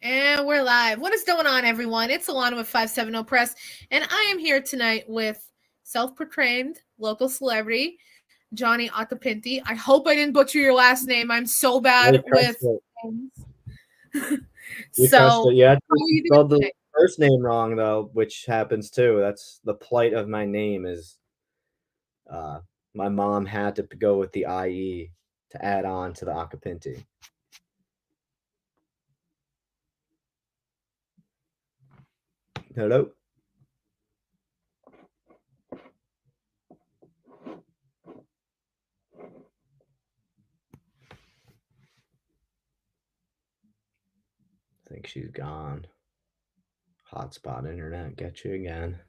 And we're live. What is going on, everyone? It's Alonna with 570 Press, and I am here tonight with self-proclaimed local celebrity, Johnny Occhipinti. I hope I didn't butcher your last name. I'm so bad You with crushed it. names. You crushed So, it. Yeah, how are you you doing spelled the today? first name wrong though, which happens too. That's the plight of my name. Is uh, my mom had to go with the IE to add on to the Occhipinti. Hello. I think she's gone. Hotspot internet, get you again.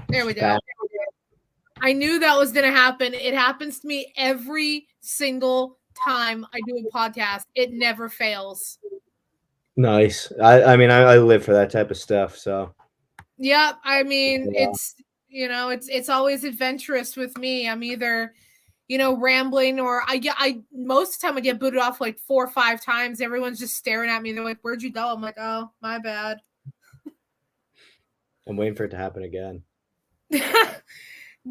There we She's back. go. I knew that was going to happen. It happens to me every single time I do a podcast. It never fails. Nice. I live for that type of stuff. So Yeah, I mean, yeah. it's always adventurous with me. I'm either rambling, or I most of the time I get booted off like 4 or 5 times. Everyone's just staring at me. They're like, "Where'd you go?" I'm like, "Oh, my bad." I'm waiting for it to happen again.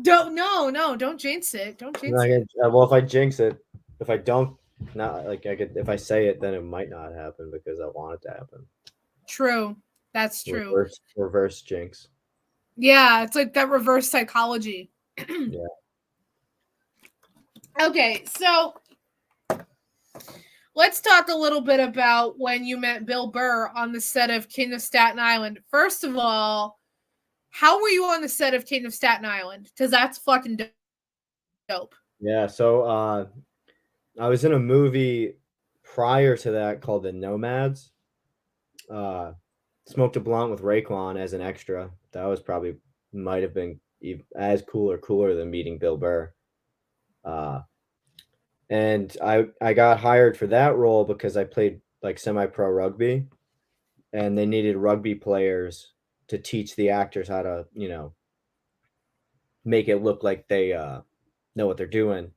Don't jinx it. Don't jinx Like, it. well, if I jinx it, if I don't, not like I could. If I say it, then it might not happen because I want it to happen. True. That's true. Reverse jinx. Yeah, it's like that reverse psychology. Yeah. Okay, so let's talk a little bit about when you met Bill Burr on the set of King of Staten Island. First of all, how were you on the set of King of Staten Island? Because that's fucking dope. Yeah. So I was in a movie prior to that called The Nomads. Uh, smoked a blunt with Raekwon as an extra. That was probably might have been as cool or cooler than meeting Bill Burr. Uh, and I got hired for that role because I played like semi pro rugby, and they needed rugby players to teach the actors how to make it look like they know what they're doing.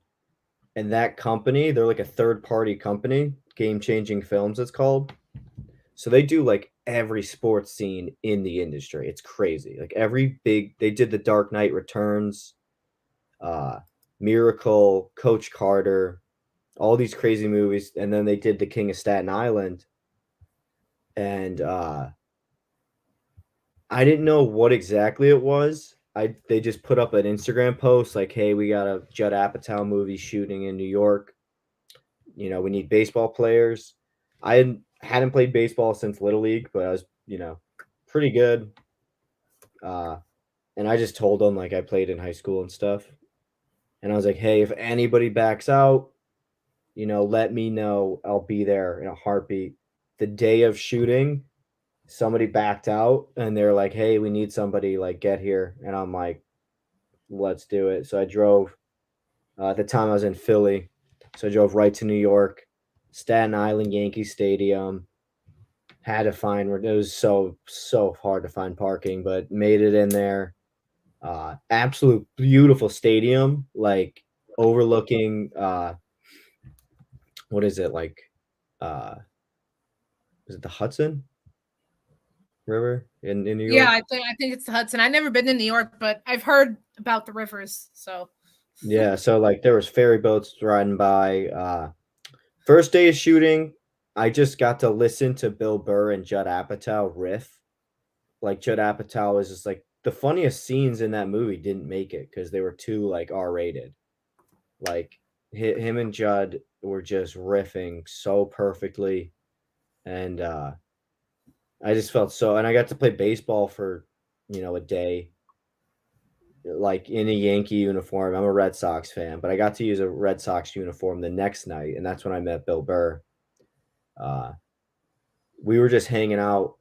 And that company, they're like a third party company, Game Changing Films, it's called. So they do like every sports scene in the industry. It's crazy. Like every big, they did the Dark Knight Returns, uh, Miracle, Coach Carter, all these crazy movies, and then they did the King of Staten Island. And I didn't know what exactly it was. They just put up an Instagram post like, "Hey, we got a Judd Apatow movie shooting in New York. We need baseball players." I hadn't played baseball since Little League, but I was, pretty good. Uh, and I just told them like I played in high school and stuff. And I was like, "Hey, if anybody backs out, let me know. I'll be there in a heartbeat." The day of shooting, somebody backed out, and they're like, "Hey, we need somebody. Like, get here." And I'm like, "Let's do it." So I drove. At the time, I was in Philly, so I drove right to New York. Staten Island Yankee Stadium. Had to find where it was so hard to find parking, but made it in there. Absolute beautiful stadium, like overlooking what is it like? Uh, is it the Hudson River in New Yeah, York? I think it's the Hudson. I've never been to New York, but I've heard about the rivers. So Yeah, so like there was ferry boats riding by. First day of shooting, I just got to listen to Bill Burr and Judd Apatow riff. Like Judd Apatow was just like the funniest scenes in that movie didn't make it because they were too like R rated. Like him and Judd were just riffing so perfectly, and I just felt so. And I got to play baseball for a day, like in a Yankee uniform. I'm a Red Sox fan, but I got to use a Red Sox uniform the next night, and that's when I met Bill Burr. Uh, we were just hanging out.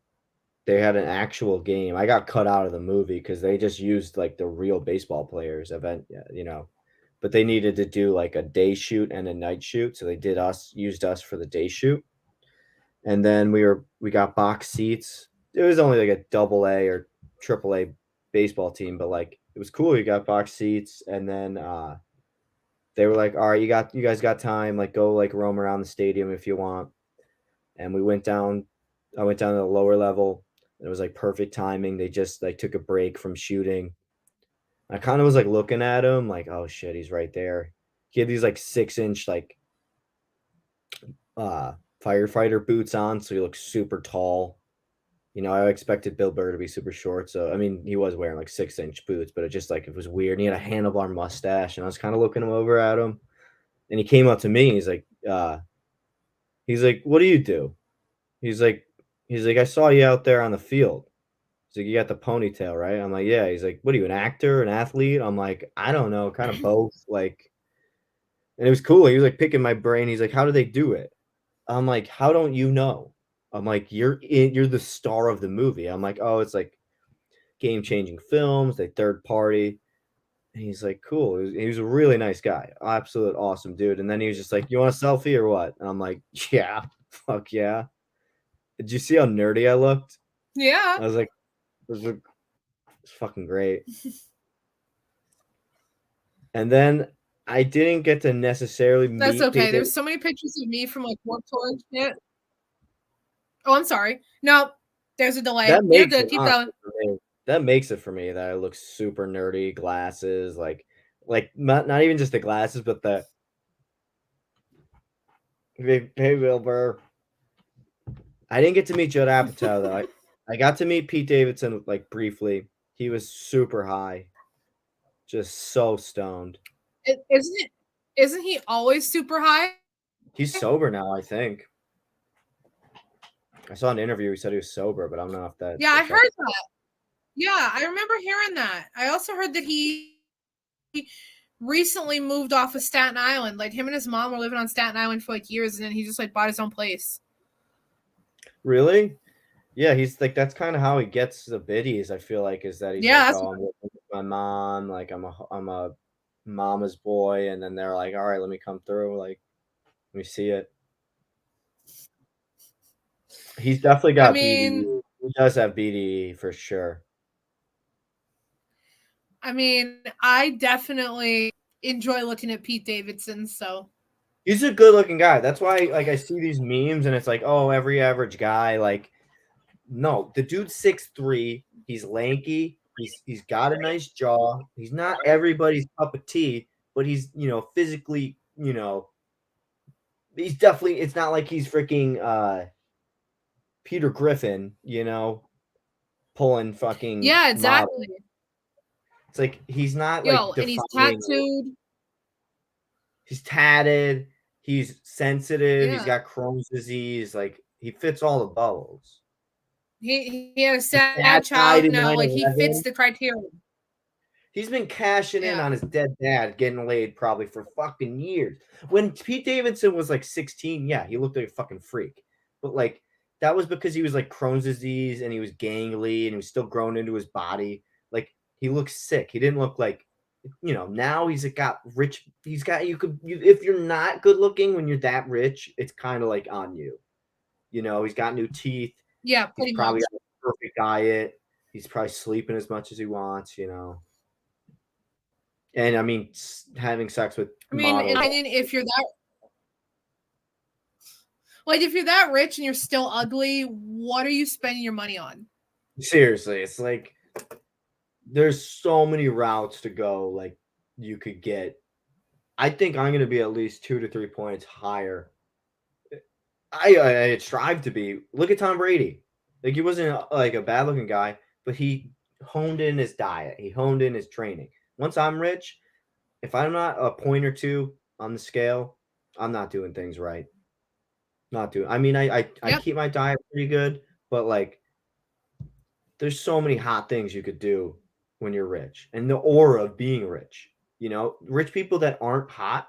They had an actual game. I got cut out of the movie because they just used like the real baseball players event. But they needed to do like a day shoot and a night shoot, so they used us for the day shoot, and then we got box seats. It was only like a double A or triple A baseball team, but like it was cool. You got box seats, and then they were like, "All right, you guys got time? Like go like roam around the stadium if you want." And we went down. I went down to the lower level. And it was like perfect timing. They just like took a break from shooting. I kind of was like looking at him, like, "Oh shit, he's right there." He had these like 6-inch like uh firefighter boots on, so he looked super tall. I expected Bill Burr to be super short, so I mean, he was wearing like 6-inch boots, but it was weird. And he had a handlebar mustache, and I was kind of looking him over at him, and he came up to me. And he's like, "What do you do?" He's like, "I saw you out there on the field." He's like, "You got the ponytail, right?" I'm like, "Yeah." He's like, "What are you, an actor, an athlete?" I'm like, "I don't know, kind of both." Like, and it was cool. He was like picking my brain. He's like, "How do they do it?" I'm like, "How don't you know?" I'm like, You're the star of the movie." I'm like, "Oh, it's like game-changing films, they third party." And he's like, "Cool." He was a really nice guy. Absolute awesome dude. And then he was just like, "You want a selfie or what?" And I'm like, "Yeah. Fuck yeah." Did you see how nerdy I looked? yeah, I was like, it's fucking great. And then I didn't get to necessarily that's meet okay. Pete There's so many pictures of me from like Warped Tour and shit. Oh, I'm sorry. No, there's a delay. That You're makes good. it Keep going. honestly for me. That makes it for me that I look super nerdy, glasses, like not even just the glasses, but the hey Wilbur. I didn't get to meet Judd Apatow though. I got to meet Pete Davidson like briefly. He was super high, just so stoned. Isn't it? Isn't he always super high? He's sober now, I think. I saw an interview. He said he was sober, but I don't know Yeah, I if that's heard that. Yeah, I remember hearing that. I also heard that he recently moved off of Staten Island. Like him and his mom were living on Staten Island for like years, and then he just like bought his own place. really. Yeah, he's like that's kind of how he gets the biddies. I feel like is that he's Yeah, like, that's "Oh, I'm living with my mom. Like I'm a mama's boy," and then they're like, "All right, let me come through. Like, let me see it." He's definitely I got mean, BDE. He does have BDE for sure. I definitely enjoy looking at Pete Davidson. So He's a good looking guy. That's why like I see these memes and it's like, "Oh, every average guy." Like, no, the dude's 6'3". He's lanky. He's got a nice jaw. He's not everybody's cup of tea, but he's physically he's definitely. It's not like he's freaking Peter Griffin, pulling fucking yeah, model. exactly. It's like he's not Yo, like and he's defining. tattooed. He's tatted. He's sensitive. He's Yeah, got Crohn's disease. Like he fits all the bubbles. he had a His sad dad died child. in No, like he fits 9/11. the criteria. He's been cashing in Yeah, on his dead dad, getting laid probably for fucking years. When Pete Davidson was like 16, yeah, he looked like a fucking freak. But like that was because he was like Crohn's disease and he was gangly and he was still growing into his body. Like he looked sick. He didn't look like now he's got rich. He's got if you're not good looking when you're that rich, it's kind of like on you. He's got new teeth. Yeah, He's pretty probably much. got a perfect diet. He's probably sleeping as much as he wants. And I mean, having sex with I mean, in models. my opinion, if you're that rich and you're still ugly, what are you spending your money on? Seriously, it's like there's so many routes to go. Like you could get. I think I'm going to be at least 2 to 3 points higher. I strive to be. Look at Tom Brady. Like he wasn't like a bad looking guy, but he honed in his diet. He honed in his training. Once I'm rich, if I'm not a point or two on the scale, I'm not doing things right. Not doing. I mean, I Yep. keep my diet pretty good, but like there's so many hot things you could do when you're rich, and the aura of being rich. Rich people that aren't hot,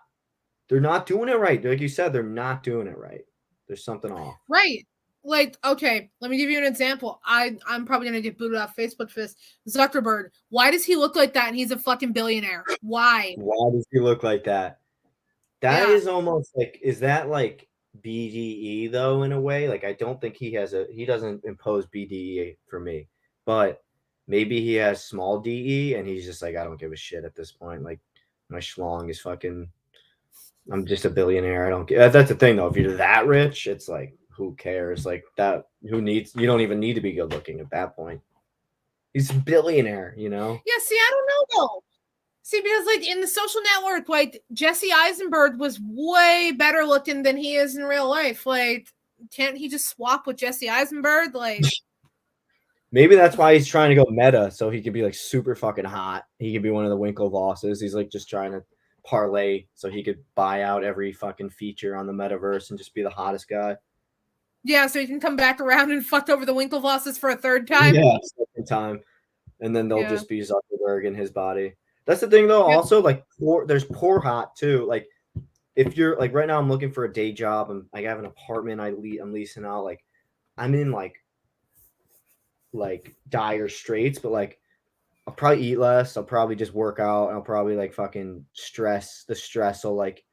they're not doing it right. Like you said, they're not doing it right. There's something off. Right. Like, okay, let me give you an example. I'm probably gonna get booted off Facebook for this. Zuckerberg. Why does he look like that and he's a fucking billionaire? Why? Why does he look like that? That Yeah. is almost like, is that like BDE though, in a way? Like, I don't think he doesn't impose BDE for me, but maybe he has small DE and he's just like, I don't give a shit at this point. Like, my schlong is fucking, I'm just a billionaire. I don't get that's the thing though. If you're that rich, it's like, who cares? Like, you don't even need to be good looking at that point. He's a billionaire, Yeah, see, I don't know though. See, because like in the Social Network, like Jesse Eisenberg was way better looking than he is in real life. Like, can't he just swap with Jesse Eisenberg? Like, Maybe that's why he's trying to go meta, so he could be like super fucking hot. He could be one of the Winklevosses. He's like just trying to parlay so he could buy out every fucking feature on the metaverse and just be the hottest guy. yeah, so he can come back around and fuck over the Winklevosses for a third time. Yeah, second time, and then they'll Yeah. just be Zuckerberg in his body. That's the thing, though. Yep. Also, like there's poor hot too. Like if you're like right now, I'm looking for a day job. I have an apartment I'm leasing out. Like I'm in like dire straits, but like I'll probably eat less. I'll probably just work out. And I'll probably like fucking stress. The stress will like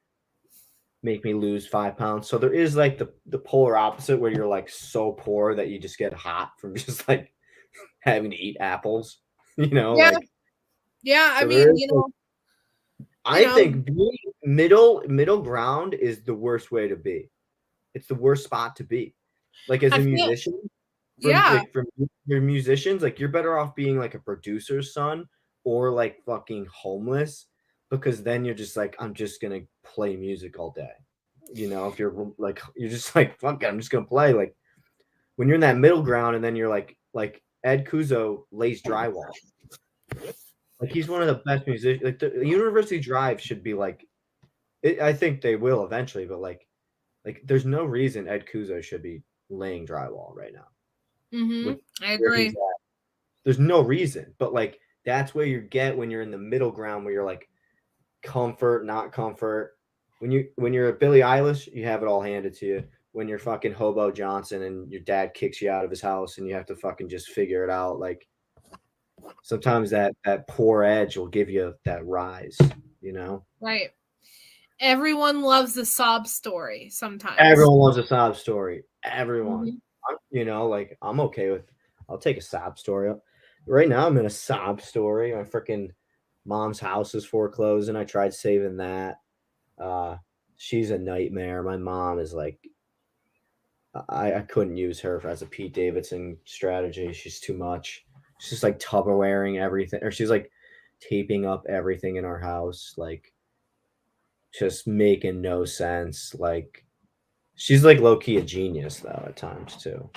make me lose 5 pounds. So there is like the polar opposite where you're like so poor that you just get hot from just like having to eat apples. Yeah. Like Yeah. I so there mean, is like, you I know, think being middle ground is the worst way to be. It's the worst spot to be. Like as I a feel, musician, yeah. from your musicians, like you're better off being like a producer's son or like fucking homeless because then you're just like, I'm just gonna play music all day. If you're just like, fuck it, I'm just gonna play. Like when you're in that middle ground and then you're like Ed Kuzo lays drywall. Like he's one of the best musicians. Like the University Drive should be like, I think they will eventually, but like there's no reason Ed Kuzo should be laying drywall right now. Mm-hmm. With I where he's agree. at. There's no reason, but like that's where you get when you're in the middle ground where you're like comfort, not comfort. When you're a Billie Eilish, you have it all handed to you. When you're fucking Hobo Johnson and your dad kicks you out of his house and you have to fucking just figure it out, like sometimes that poor edge will give you that rise, you know. Right. Everyone loves a sob story sometimes. Everyone loves a sob story. Everyone. Mm-hmm. Like I'm okay with. I'll take a sob story. Right now, I'm in a sob story. My freaking mom's house is foreclosed, and I tried saving that. Uh, she's a nightmare. My mom is like, I couldn't use her as a Pete Davidson strategy. She's too much. She's just like Tupperwaring everything, or she's like taping up everything in our house, like just making no sense. Like she's like low key a genius though at times too.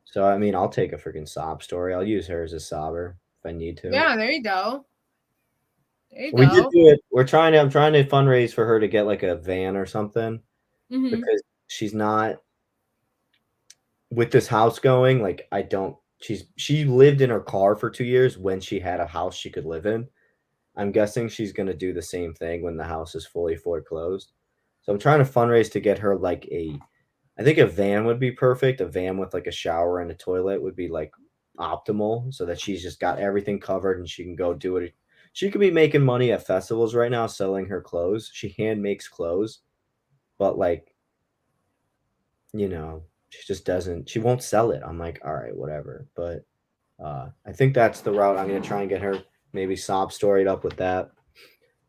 So I mean, I'll take a freaking sob story. I'll use her as a sobber if I need to. Yeah, there you go. There you We did go. do it. I'm trying to fundraise for her to get like a van or something Mm-hmm. because she's not with this house going. Like I don't. She lived in her car for 2 years when she had a house she could live in. I'm guessing she's gonna do the same thing when the house is fully foreclosed. So I'm trying to fundraise to get her like I think a van would be perfect. A van with like a shower and a toilet would be like optimal so that she's just got everything covered and she can go do it. She could be making money at festivals right now selling her clothes. She hand makes clothes, but like, she just doesn't. She won't sell it. I'm like, all right, whatever. But I think that's the route I'm gonna try and get her maybe sob storied up with that.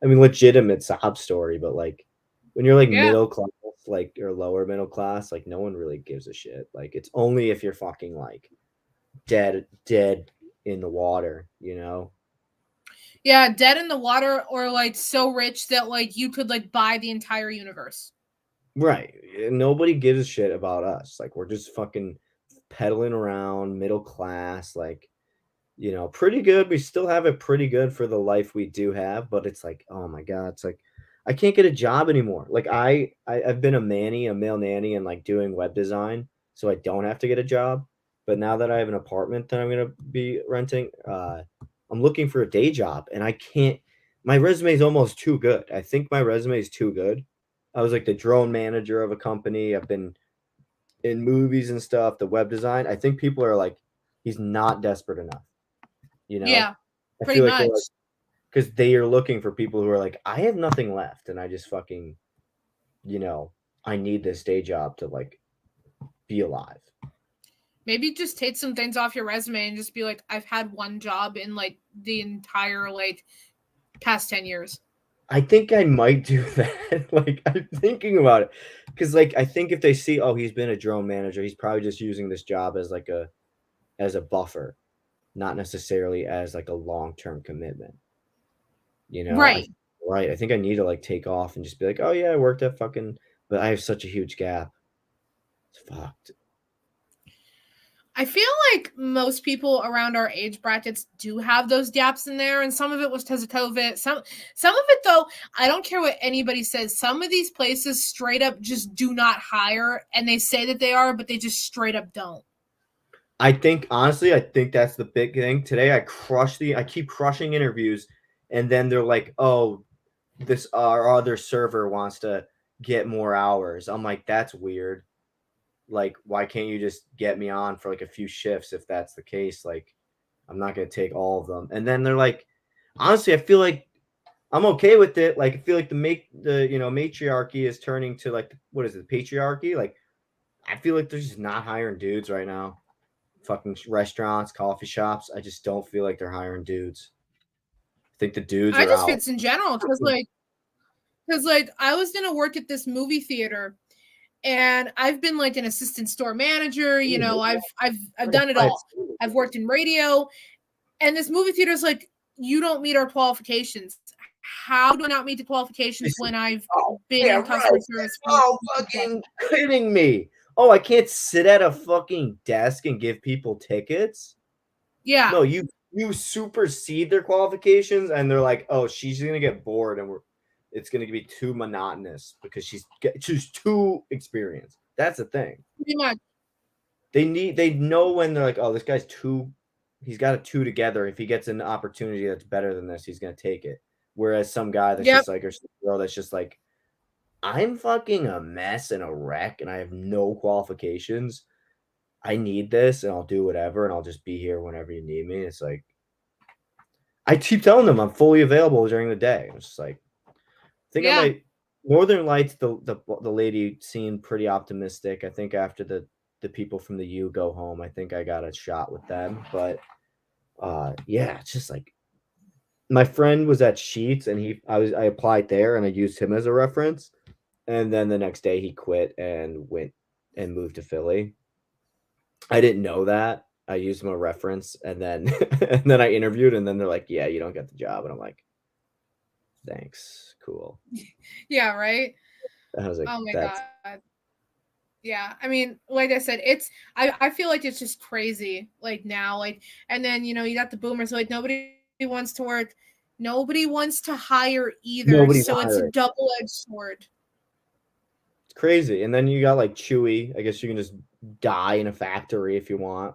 I mean, legitimate sob story, but like when you're like Yeah. middle class, like or lower middle class, like no one really gives a shit. Like it's only if you're fucking like dead in the water, you know? Yeah, dead in the water or like so rich that like you could like buy the entire universe. Right. Nobody gives a shit about us. Like we're just fucking pedaling around, middle class, like pretty good. We still have it pretty good for the life we do have, but it's like, oh my god, it's like I can't get a job anymore. Like I've been a male nanny, and like doing web design, so I don't have to get a job. But now that I have an apartment that I'm gonna be renting, I'm looking for a day job, and I can't. My resume is almost too good. I think my resume is too good. I was like the drone manager of a company. I've been in movies and stuff. The web design. I think people are like, he's not desperate enough. You know, Yeah, I pretty feel like they're like, much. because they are looking for people who are like, I have nothing left, and I just fucking, you know, I need this day job to like be alive. Maybe just take some things off your resume and just be like, I've had one job in like the entire like past 10 years. I think I might do that. Like I'm thinking about it because like I think if they see, oh, he's been a drone manager, he's probably just using this job as like a buffer, not necessarily as like a long term commitment. I Right. right. I think I need to like take off and just be like, oh yeah, I worked at fucking, but I have such a huge gap. It's fucked. I feel like most people around our age brackets do have those gaps in there, and some of it was because of COVID. Some of it though, I don't care what anybody says. Some of these places straight up just do not hire, and they say that they are, but they just straight up don't. I think honestly, I think that's the big thing. Today I keep crushing interviews, and then they're like, "Oh, this our other server wants to get more hours." I'm like, "That's weird. Like, why can't you just get me on for like a few shifts if that's the case? Like, I'm not gonna take all of them." And then they're like, honestly, I feel like I'm okay with it. Like, I feel like the matriarchy is turning to like what is it, patriarchy? Like, I feel like they're just not hiring dudes right now. Fucking restaurants, coffee shops. I just don't feel like they're hiring dudes. I think the dudes I are just out. fits in general because like I was gonna work at this movie theater, and I've been like an assistant store manager. You know, I've done it all. I've worked in radio, and this movie theater is like, you don't meet our qualifications. How do I not meet the qualifications when I've Oh, been yeah, in right. customer service for Oh, fucking kidding me. Oh, I can't sit at a fucking desk and give people tickets. yeah. No, you supersede their qualifications, and they're like, oh, she's gonna get bored, and it's gonna be too monotonous because she's too experienced. That's the thing. Pretty much. They know when they're like, oh, this guy's too, he's got it two together. If he gets an opportunity that's better than this, he's gonna take it. Whereas some guy that's Yep. just like, or some girl that's just like, I'm fucking a mess and a wreck, and I have no qualifications. I need this, and I'll do whatever, and I'll just be here whenever you need me. It's like I keep telling them I'm fully available during the day. It's just like I think I Yeah. might. Northern Lights, the lady seemed pretty optimistic. I think after the people from the U go home, I think I got a shot with them. But yeah, it's just like my friend was at Sheets, and I applied there, and I used him as a reference. And then the next day he quit and went and moved to Philly. I didn't know that. I used him a reference, and then and then I interviewed, and then they're like, "Yeah, you don't get the job," and I'm like, "Thanks, cool." Yeah. Right. I was like, Oh my "That's." god. Yeah. I mean, like I said, I feel like it's just crazy. Like now, like, and then you got the boomers. Like nobody wants to work. Nobody wants to hire either. Nobody's So it's a hiring. double-edged sword. It's crazy. And then you got like Chewy. I guess you can just die in a factory if you want.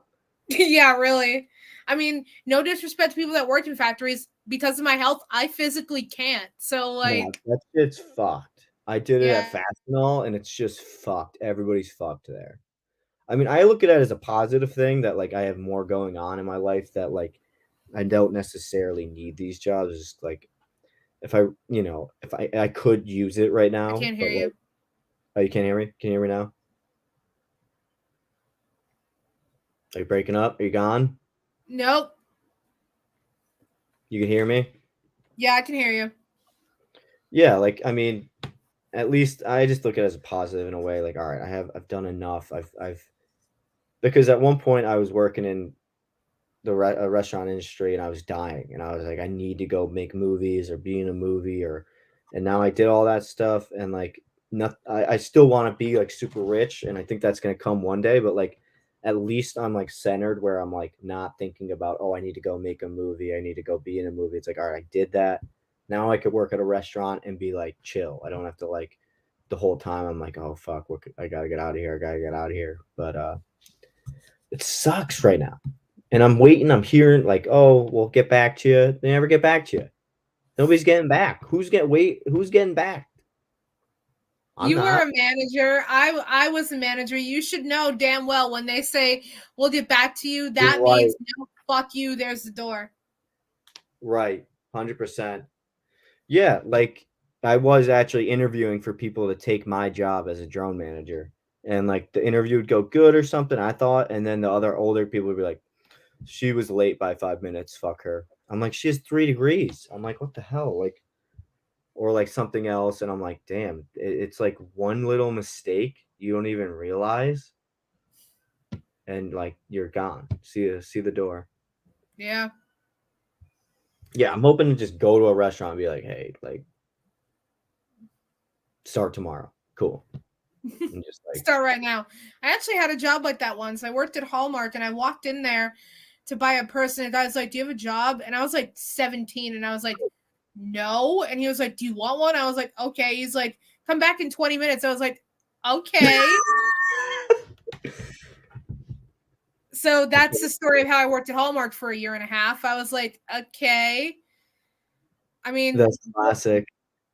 Yeah, really. I mean, no disrespect to people that work in factories. Because of my health, I physically can't. So, Yeah, like, that shit's fucked. I did it at yeah, Fastenal, and it's just fucked. Everybody's fucked there. I mean, I look at it as a positive thing that like I have more going on in my life that like I don't necessarily need these jobs. It's just like if I could use it right I now, can't hear but like, you. oh, you can't hear me? Can you hear me now? Are you breaking up? Are you gone? Nope. You can hear me? Yeah, I can hear you. Yeah, like I mean, at least I just look at it as a positive in a way. Like, all right, I've done enough. I've because at one point I was working in the restaurant industry and I was dying and I was like, I need to go make movies or be in a movie or, and now I did all that stuff and like, not, I still want to be like super rich and I think that's going to come one day, but like, at least I'm like centered where I'm like not thinking about, oh, I need to go make a movie. I need to go be in a movie. It's like, all right, I did that. Now I could work at a restaurant and be like chill. I don't have to like the whole time. I'm like, oh fuck, I gotta get out of here. I gotta get out of here. But it sucks right now. And I'm waiting. I'm hearing like, oh, we'll get back to you. They never get back to you. Nobody's getting back. Who's getting back? I'm You were not. a manager. I was a manager. You should know damn well when they say we'll get back to you, that Right. means no, fuck you. There's the door. Right. 100%. Yeah, like I was actually interviewing for people to take my job as a drone manager. And like the interview would go good or something, I thought, and then the other older people would be like, she was late by 5 minutes, fuck her. I'm like, she has 3 degrees. I'm like, what the hell? Like, or like something else, and I'm like, damn, it's like one little mistake you don't even realize, and like you're gone. See the door. Yeah. Yeah, I'm hoping to just go to a restaurant and be like, hey, like start tomorrow. Cool. And just like, Start right now. I actually had a job like that once. I worked at Hallmark and I walked in there to buy a purse and the guy was like, do you have a job? And I was like 17 and I was like, no. And he was like, do you want one? I was like, okay. He's like, come back in 20 minutes. I was like, okay. So that's the story of how I worked at Hallmark for a year and a half. I was like, okay. I mean, that's classic.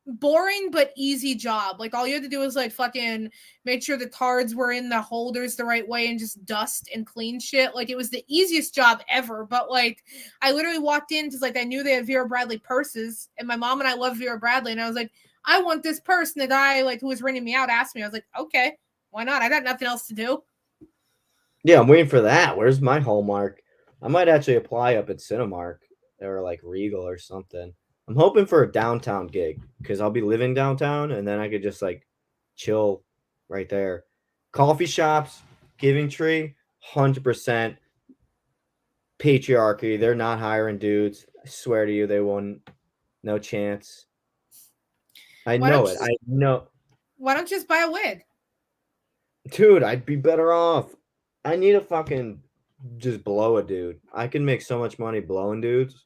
boring but easy job. Like all you had to do was like fucking make sure the cards were in the holders the right way and just dust and clean shit. Like it was the easiest job ever. But like I literally walked in because like I knew they had Vera Bradley purses and my mom and I love Vera Bradley and I was like, I want this purse. And the guy like who was renting me out asked me, I was like, okay, why not? I got nothing else to do. Yeah, I'm waiting for that. Where's my Hallmark? I might actually apply up at Cinemark or like Regal or something. I'm hoping for a downtown gig because I'll be living downtown and then I could just like chill right there. Coffee shops, Giving Tree, 100% patriarchy. They're not hiring dudes. I swear to you, they won't. No chance. I Why don't know you it. just I know. why don't you just buy a wig? Dude, I'd be better off. I need to fucking just blow a dude. I can make so much money blowing dudes.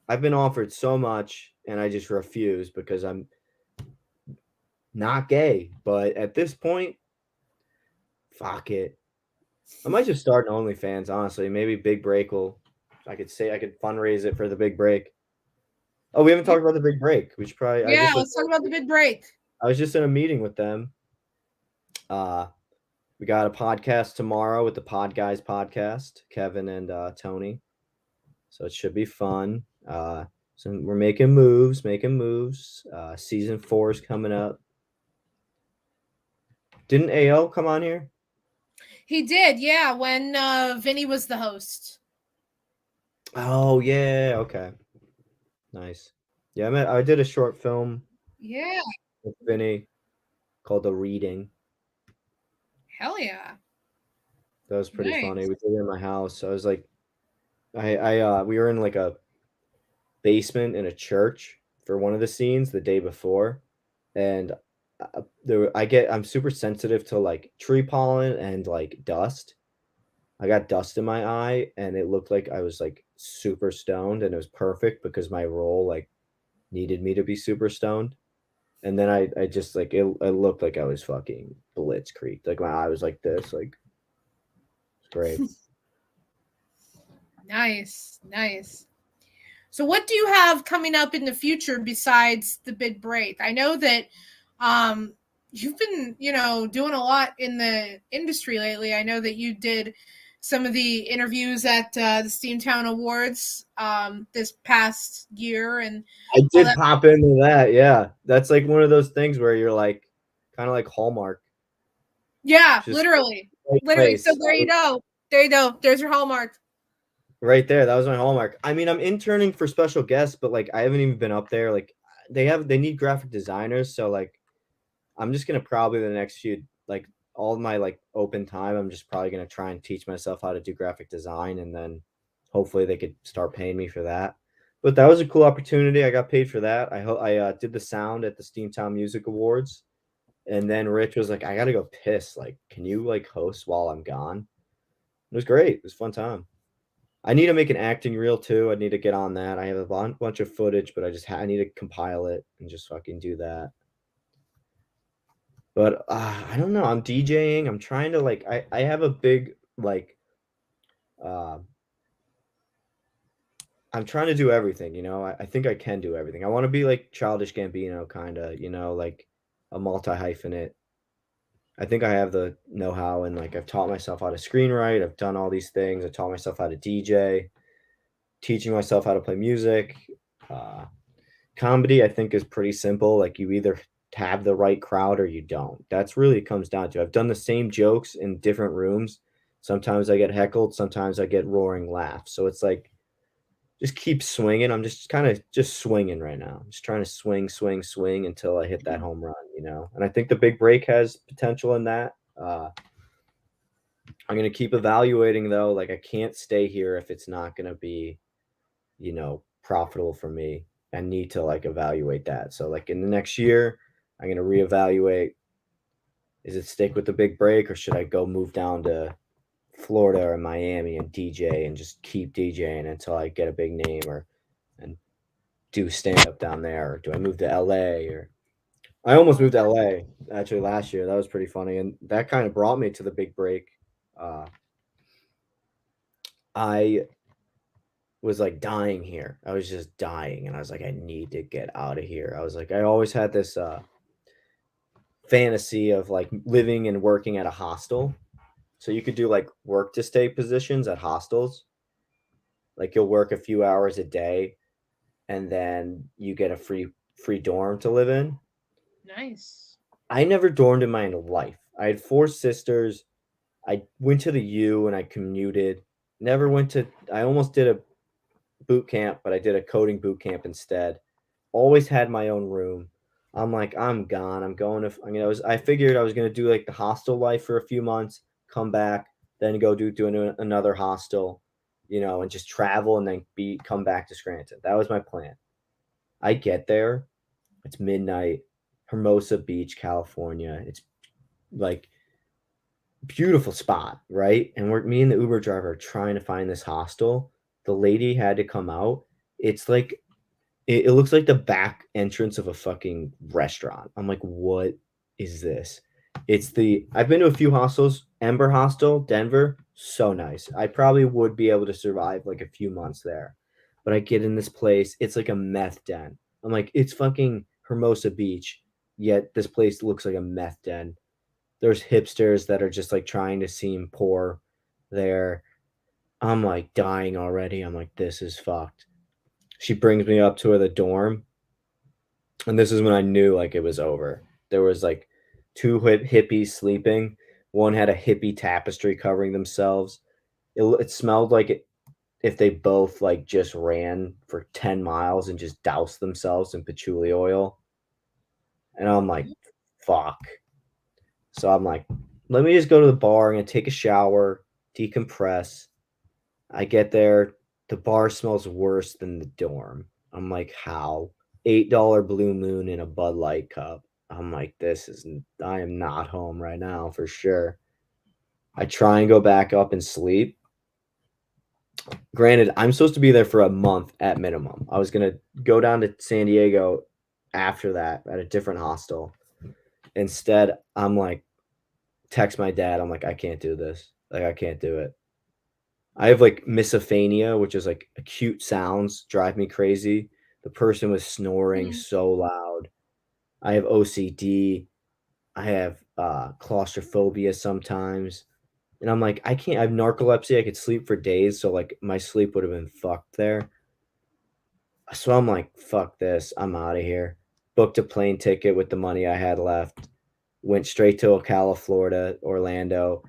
I've been offered so much and I just refuse because I'm not gay. But at this point, fuck it. I might just start an OnlyFans, honestly. Maybe Big Break will. I could fundraise it for the big break. Oh, we haven't talked about the big break. We should probably. Yeah, let's talk about the big break. I was just in a meeting with them. Uh, we got a podcast tomorrow with the Pod Guys podcast, Kevin and Tony. So it should be fun. So we're making moves, making moves. Season 4 is coming up. Didn't AO come on here? He did, yeah, when Vinny was the host. Oh yeah, okay, nice. Yeah, I did a short film Yeah, with Vinny called The Reading. hell yeah. That was pretty funny. Nice. We did it in my house. I was like, we were in like a basement in a church for one of the scenes the day before, and I'm super sensitive to like tree pollen and like dust. I got dust in my eye and it looked like I was like super stoned and it was perfect because my role like needed me to be super stoned. And then I just like it looked like I was fucking blitzkrieg. Like my eye was like this, like it's great. Nice, nice. So what do you have coming up in the future besides the big break? I know that you've been, doing a lot in the industry lately. I know that you did some of the interviews at the Steamtown Awards this past year and I all did that. pop into that. Yeah, that's like one of those things where you're like, kind of like Hallmark, Yeah, just literally, right literally. So place. there you go. There you go. There's your hallmark. Right there. That was my Hallmark. I mean, I'm interning for special guests, but like I haven't even been up there. Like they need graphic designers, so like I'm just gonna probably the next few like all my like open time, I'm just probably gonna try and teach myself how to do graphic design, and then hopefully they could start paying me for that. But that was a cool opportunity. I got paid for that. I did the sound at the Steamtown Music Awards, and then Rich was like, "I gotta go piss. Like, can you like host while I'm gone?" It was great. It was a fun time. I need to make an acting reel too. I need to get on that. I have a bunch of footage, but I need to compile it and just fucking do that. But I don't know. I'm DJing. I'm trying to like. I have a big like. Uh, I'm trying to do everything. I think I can do everything. I want to be like Childish Gambino, kind of. Like a multi hyphenate. I think I have the know how, and like I've taught myself how to screenwrite. I've done all these things. I taught myself how to DJ, teaching myself how to play music. Uh, Comedy, I think, is pretty simple. Like you either have the right crowd or you don't. That's really it comes down to. I've done the same jokes in different rooms. Sometimes I get heckled, sometimes I get roaring laughs. So it's like just keep swinging. I'm just kind of just swinging right now. I'm just trying to swing, swing, swing until I hit that home run. And I think the big break has potential in that. I'm going to keep evaluating though. Like I can't stay here if it's not going to be profitable for me. I need to like evaluate that. So like in the next year, I'm gonna reevaluate. Is it stick with the big break or should I go move down to Florida or Miami and DJ and just keep DJing until I get a big name or and do stand up down there? Or do I move to LA or I almost moved to LA actually last year. That was pretty funny. And that kind of brought me to the big break. Uh, I was like dying here. I was just dying and I was like, I need to get out of here. I was like, I always had this fantasy of like living and working at a hostel. So you could do like work to stay positions at hostels. Like you'll work a few hours a day and then you get a free dorm to live in. Nice. I never dormed in my life. I had four sisters. I went to the U and I commuted. Never went to I almost did a boot camp, but I did a coding boot camp instead. Always had my own room. I'm like, I'm gone. I'm going to. I figured I was gonna do like the hostel life for a few months, come back, then go do another hostel, and just travel and then come back to Scranton. That was my plan. I get there, it's midnight, Hermosa Beach, California. It's like beautiful spot, right? And me and the Uber driver are trying to find this hostel. The lady had to come out. It's like it looks like the back entrance of a fucking restaurant. I'm like, what is this? I've been to a few hostels. Ember Hostel, Denver, so nice. I probably would be able to survive like a few months there. But I get in this place, it's like a meth den. I'm like, it's fucking Hermosa Beach, yet this place looks like a meth den. There's hipsters that are just like trying to seem poor there. I'm like dying already. I'm like, this is fucked. She brings me up to her the dorm, and this is when I knew like it was over. There was like two hippies sleeping. One had a hippie tapestry covering themselves. It smelled like if they both like just ran for 10 miles and just doused themselves in patchouli oil. And I'm like, fuck. So I'm like, let me just go to the bar. I'm gonna take a shower, decompress. I get there, the bar smells worse than the dorm. I'm like, how? $8 Blue Moon in a Bud Light cup. I'm like, I am not home right now for sure. I try and go back up and sleep. Granted, I'm supposed to be there for a month at minimum. I was going to go down to San Diego after that at a different hostel. Instead, I'm like, text my dad. I'm like, I can't do this. Like, I can't do it. I have like misophania, which is like acute sounds drive me crazy. The person was snoring Mhm. so loud. I have OCD. I have claustrophobia sometimes. And I'm like, I can't. I have narcolepsy. I could sleep for days, so like my sleep would have been fucked there. So I'm like, fuck this. I'm out of here. Booked a plane ticket with the money I had left. Went straight to Ocala, Florida, Orlando.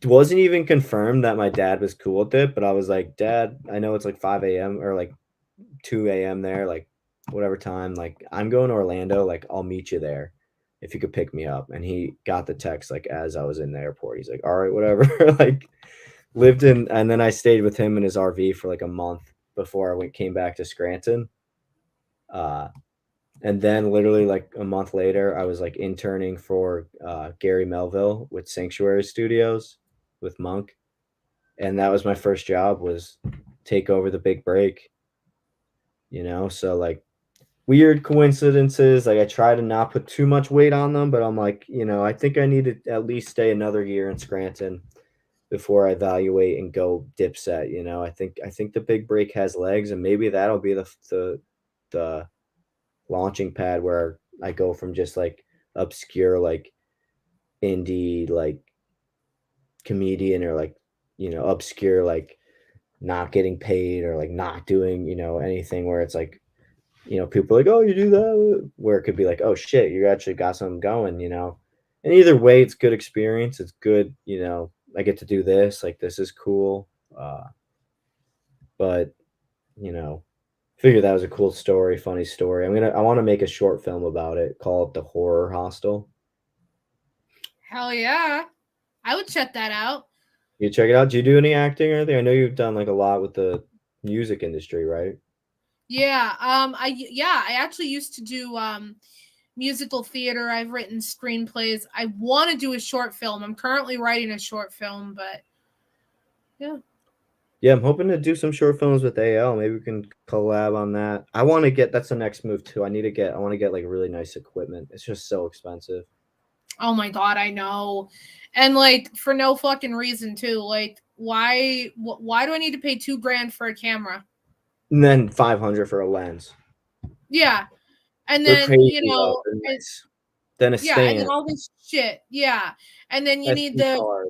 It wasn't even confirmed that my dad was cool with it, but I was like, Dad, I know it's like 5 a.m. or like 2 a.m. there, like whatever time. Like, I'm going to Orlando. Like, I'll meet you there if you could pick me up. And he got the text like as I was in the airport. He's like, all right, whatever. Like, lived in, and then I stayed with him in his RV for like a month before came back to Scranton. Uh, and then literally like a month later, I was like interning for Gary Melville with Sanctuary Studios with Monk, and that was my first job, was take over the big break. So like weird coincidences. Like I try to not put too much weight on them, but I'm like, I think I need to at least stay another year in Scranton before I evaluate and go Dipset. I think the big break has legs, and maybe that'll be the launching pad where I go from just like obscure like indie like comedian, or like obscure like not getting paid, or like not doing anything where it's like people are like, oh, you do that, where it could be like, oh shit, you actually got something going. And either way, it's good experience. It's good. I get to do this, like this is cool. But you know figure that was a cool story, funny story. I want to make a short film about it, call it The Horror Hostel. Hell yeah. I would check that out. You check it out. Do you do any acting or anything? I know you've done like a lot with the music industry, right? Yeah. I actually used to do musical theater. I've written screenplays. I want to do a short film. I'm currently writing a short film, but yeah. Yeah, I'm hoping to do some short films with AL. Maybe we can collab on that. I want to get, that's the next move too. I want to get like really nice equipment. It's just so expensive. Oh my god, I know. And like for no fucking reason too. Like why do I need to pay 2 grand for a camera? And then 500 for a lens. Yeah. And They're then, crazy though. They're and nice. Then a yeah, and then stand. all this shit. Yeah. And then SD card.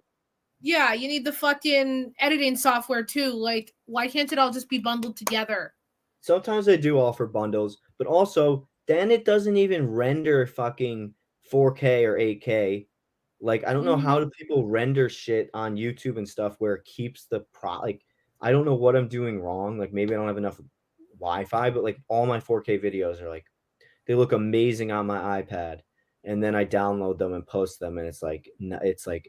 you need the fucking editing software too. Like why can't it all just be bundled together? Sometimes they do offer bundles, but also then it doesn't even render fucking 4K or 8K. Like I don't know how Mhm. do people render shit on YouTube and stuff where it keeps the like I don't know what I'm doing wrong. Like maybe I don't have enough Wi-Fi, but like all my 4K videos are like they look amazing on my iPad, and then I download them and post them, and it's like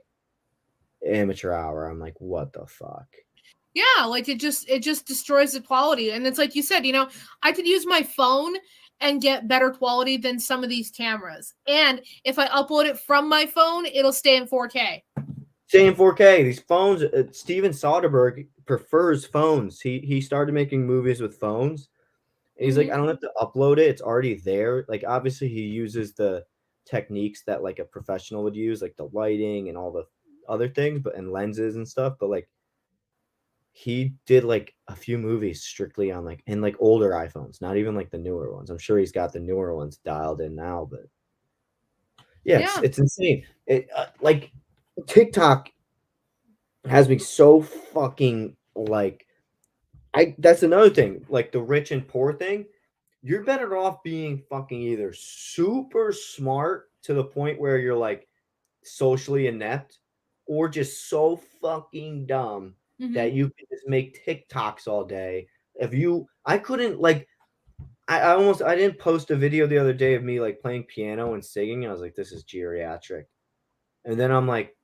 amateur hour. I'm like, what the fuck? Yeah, like it just destroys the quality. And it's like you said, I could use my phone and get better quality than some of these cameras. And if I upload it from my phone, it'll stay in 4K. Same 4K. These phones. Steven Soderbergh prefers phones. He started making movies with phones. And he's like, I Mhm. don't have to upload it. It's already there. Like obviously he uses the techniques that like a professional would use, like the lighting and all the other things, but and lenses and stuff. But like he did like a few movies strictly on like in like older iPhones, not even like the newer ones. I'm sure he's got the newer ones dialed in now, but yeah, it's Yeah. it's insane. Like TikTok has me so fucking like I that's another thing, like the rich and poor thing. You're better off being fucking either super smart to the point where you're like socially inept, or just so fucking dumb that Mhm. you can just make TikToks all day. If you I couldn't like I didn't post a video the other day of me like playing piano and singing. I was like, this is geriatric. And then I'm like,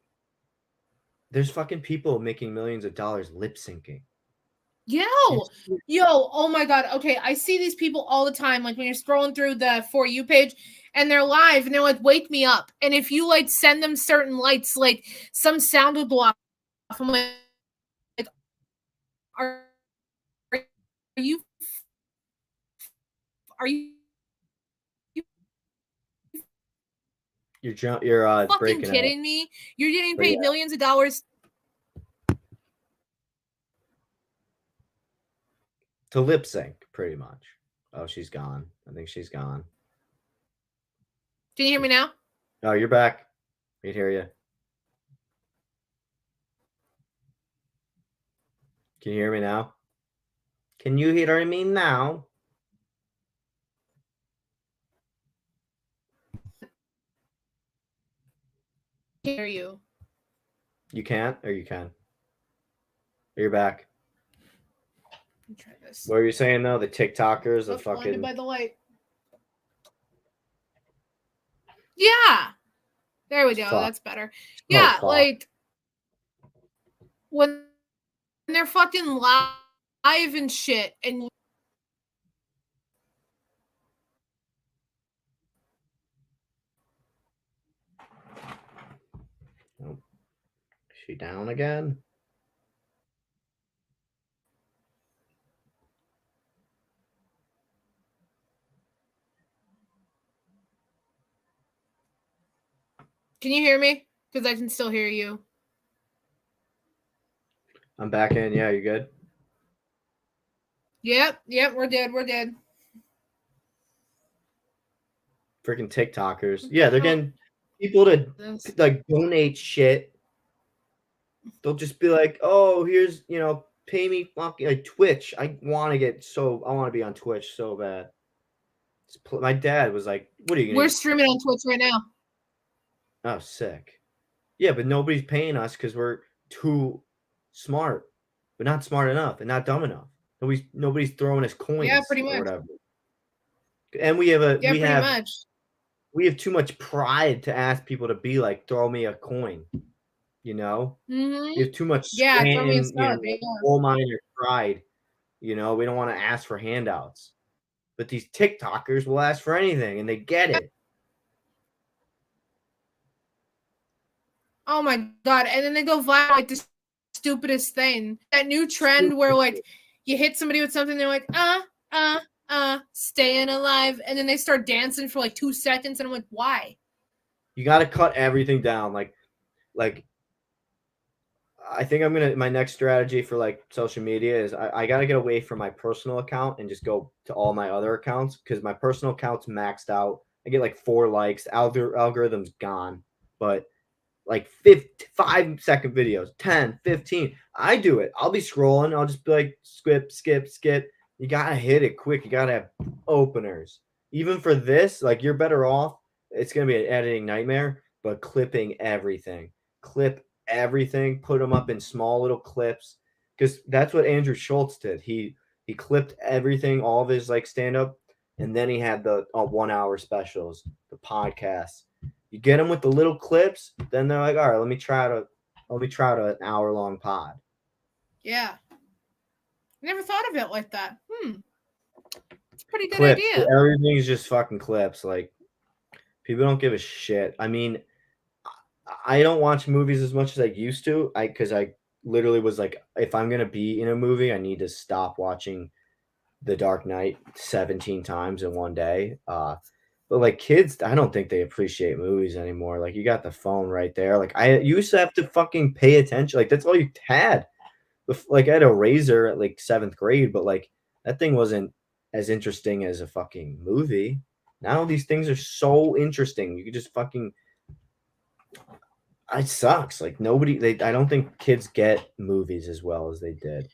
there's fucking people making millions of dollars lip syncing. Yo. It's Yo, oh my god. Okay, I see these people all the time like when you're scrolling through the For You page and they're live and they're like wake me up. And if you like send them certain lights like some sound will go off. I'm like are, are you are you you're fucking breaking out. kidding me? You're getting But paid yeah, millions of dollars. to lip sync pretty much. Oh, she's gone. I think she's gone. Can you hear me now? Oh, you're back. I can hear you. Can you hear me now? Can you hear me now? Hear you. You can't, or you can. You're back. Let me try this. What are you saying though? The TikTokers, the Oh, blinded fucking by the light. Yeah. There we go. fuck. That's better. Oh Yeah, fuck. like when they're fucking live and shit, and Oh, is she down again? can you hear me? Because I can still hear you. I'm back in. Yeah, you good? Yep, we're good. We're good. Freaking TikTokers. What Yeah, the they're hell getting people to is this? like donate shit. They'll just be like, "Oh, here's pay me fucking like Twitch. I want to be on Twitch so bad." My dad was like, "What are you We're gonna?" streaming on Twitch right now. Oh, sick. Yeah, but nobody's paying us because we're too smart, but not smart enough and not dumb enough. Nobody's throwing us Yeah, coins pretty or much. whatever. And we have a Yeah, pretty much. we have too much pride to ask people to be like, throw me a coin. You know, we Mm-hmm. have too much Yeah, throw me a Scranton, sub. Yeah. coal miner pride. We don't want to ask for handouts. But these TikTokers will ask for anything and they get it. Oh my god! And then they go viral like the stupidest thing. That new trend where Stupid. like you hit somebody with something, they're like, staying alive, and then they start dancing for like 2 seconds, and I'm like, why? You got to cut everything down. Like I think my next strategy for like social media is I got to get away from my personal account and just go to all my other accounts because my personal account's maxed out. I get like 4 likes. Algorithm's gone. But like 5 second videos, 10, 15. I do it. I'll be scrolling. I'll just be like, skip, skip, skip. You got to hit it quick. You got to have openers. Even for this, like you're better off. It's going to be an editing nightmare, but clipping everything. Clip everything, put them up in small little clips. Because that's what Andrew Schultz did. He clipped everything, all of his like stand up, and then he had the 1 hour specials, the podcasts. You get them with the little clips, then they're like, all right, let me try to an hour long pod. Yeah, I never thought of it like that. It's a pretty good Clips. idea. Everything's just fucking clips. Like people don't give a shit. I mean, I don't watch movies as much as I used to. Because I literally was like, if I'm gonna be in a movie, I need to stop watching The Dark Knight 17 times in one day. But like kids, I don't think they appreciate movies anymore. Like you got the phone right there. Like I used to have to fucking pay attention. Like that's all you had. Like I had a razor at like 7th grade, but like that thing wasn't as interesting as a fucking movie. Now these things are so interesting. You could just fucking it sucks. Like I don't think kids get movies as well as they did.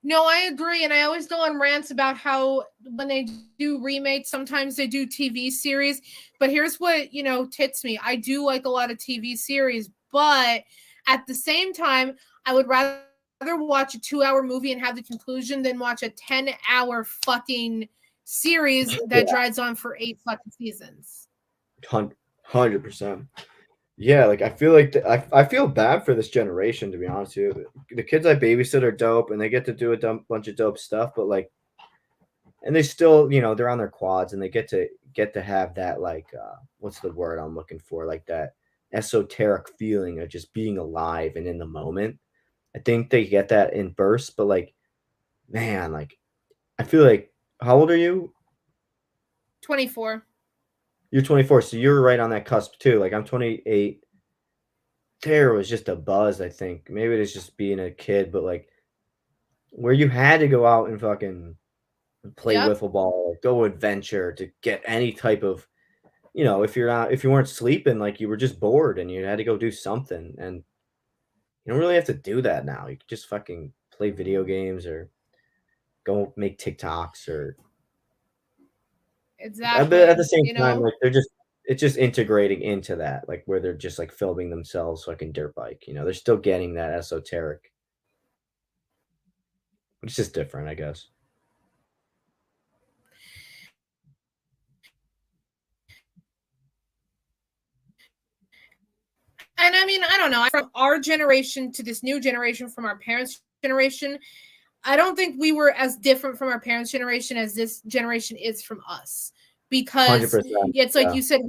No, I agree, and I always go on rants about how when they do remakes, sometimes they do TV series. But here's what tits me: I do like a lot of TV series, but at the same time, I would rather watch a 2-hour movie and have the conclusion than watch a 10-hour fucking series that Yeah. drags on for 8 fucking seasons. 100%. Yeah, like I feel like I feel bad for this generation, to be honest with you. The kids I babysit are dope and they get to do a bunch of dope stuff, but like and they still, they're on their quads and they get to have that like what's the word I'm looking for? Like that esoteric feeling of just being alive and in the moment. I think they get that in bursts, but like man, like I feel like how old are you? 24. You're 24, so you're right on that cusp too. Like I'm 28. There was just a buzz, I think. Maybe it's just being a kid, but like where you had to go out and fucking play Yep. wiffle ball, go adventure to get any type of, if you weren't sleeping, like you were just bored and you had to go do something. And you don't really have to do that now. You can just fucking play play video games or go make TikToks or but at Exactly. the same You time, know? like it's just integrating into that, like where they're just like filming themselves fucking dirt bike. They're still getting that esoteric. It's just different, I guess. And I mean, I don't know. From our generation to this new generation, from our parents' generation, I don't think we were as different from our parents' generation as this generation is from us. Because 100%. it's like Yeah. you said,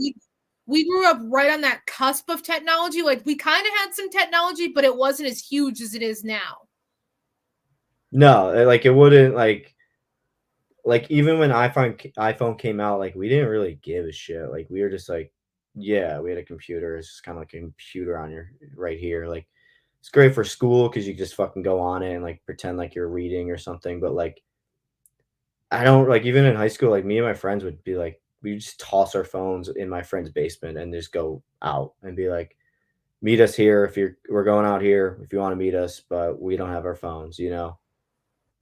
we grew up right on that cusp of technology. Like we kind of had some technology, but it wasn't as huge as it is now. No, like it wouldn't like even when iPhone came out, like we didn't really give a shit. Like we were just like, yeah, we had a computer. It's just kind of like a computer on your right here. Like it's great for school because you just fucking go on it and like pretend like you're reading or something. But like I don't like even in high school, like me and my friends would be like, we just toss our phones in my friend's basement and just go out and be like, meet us here if we're going out here if you want to meet us, but we don't have our phones.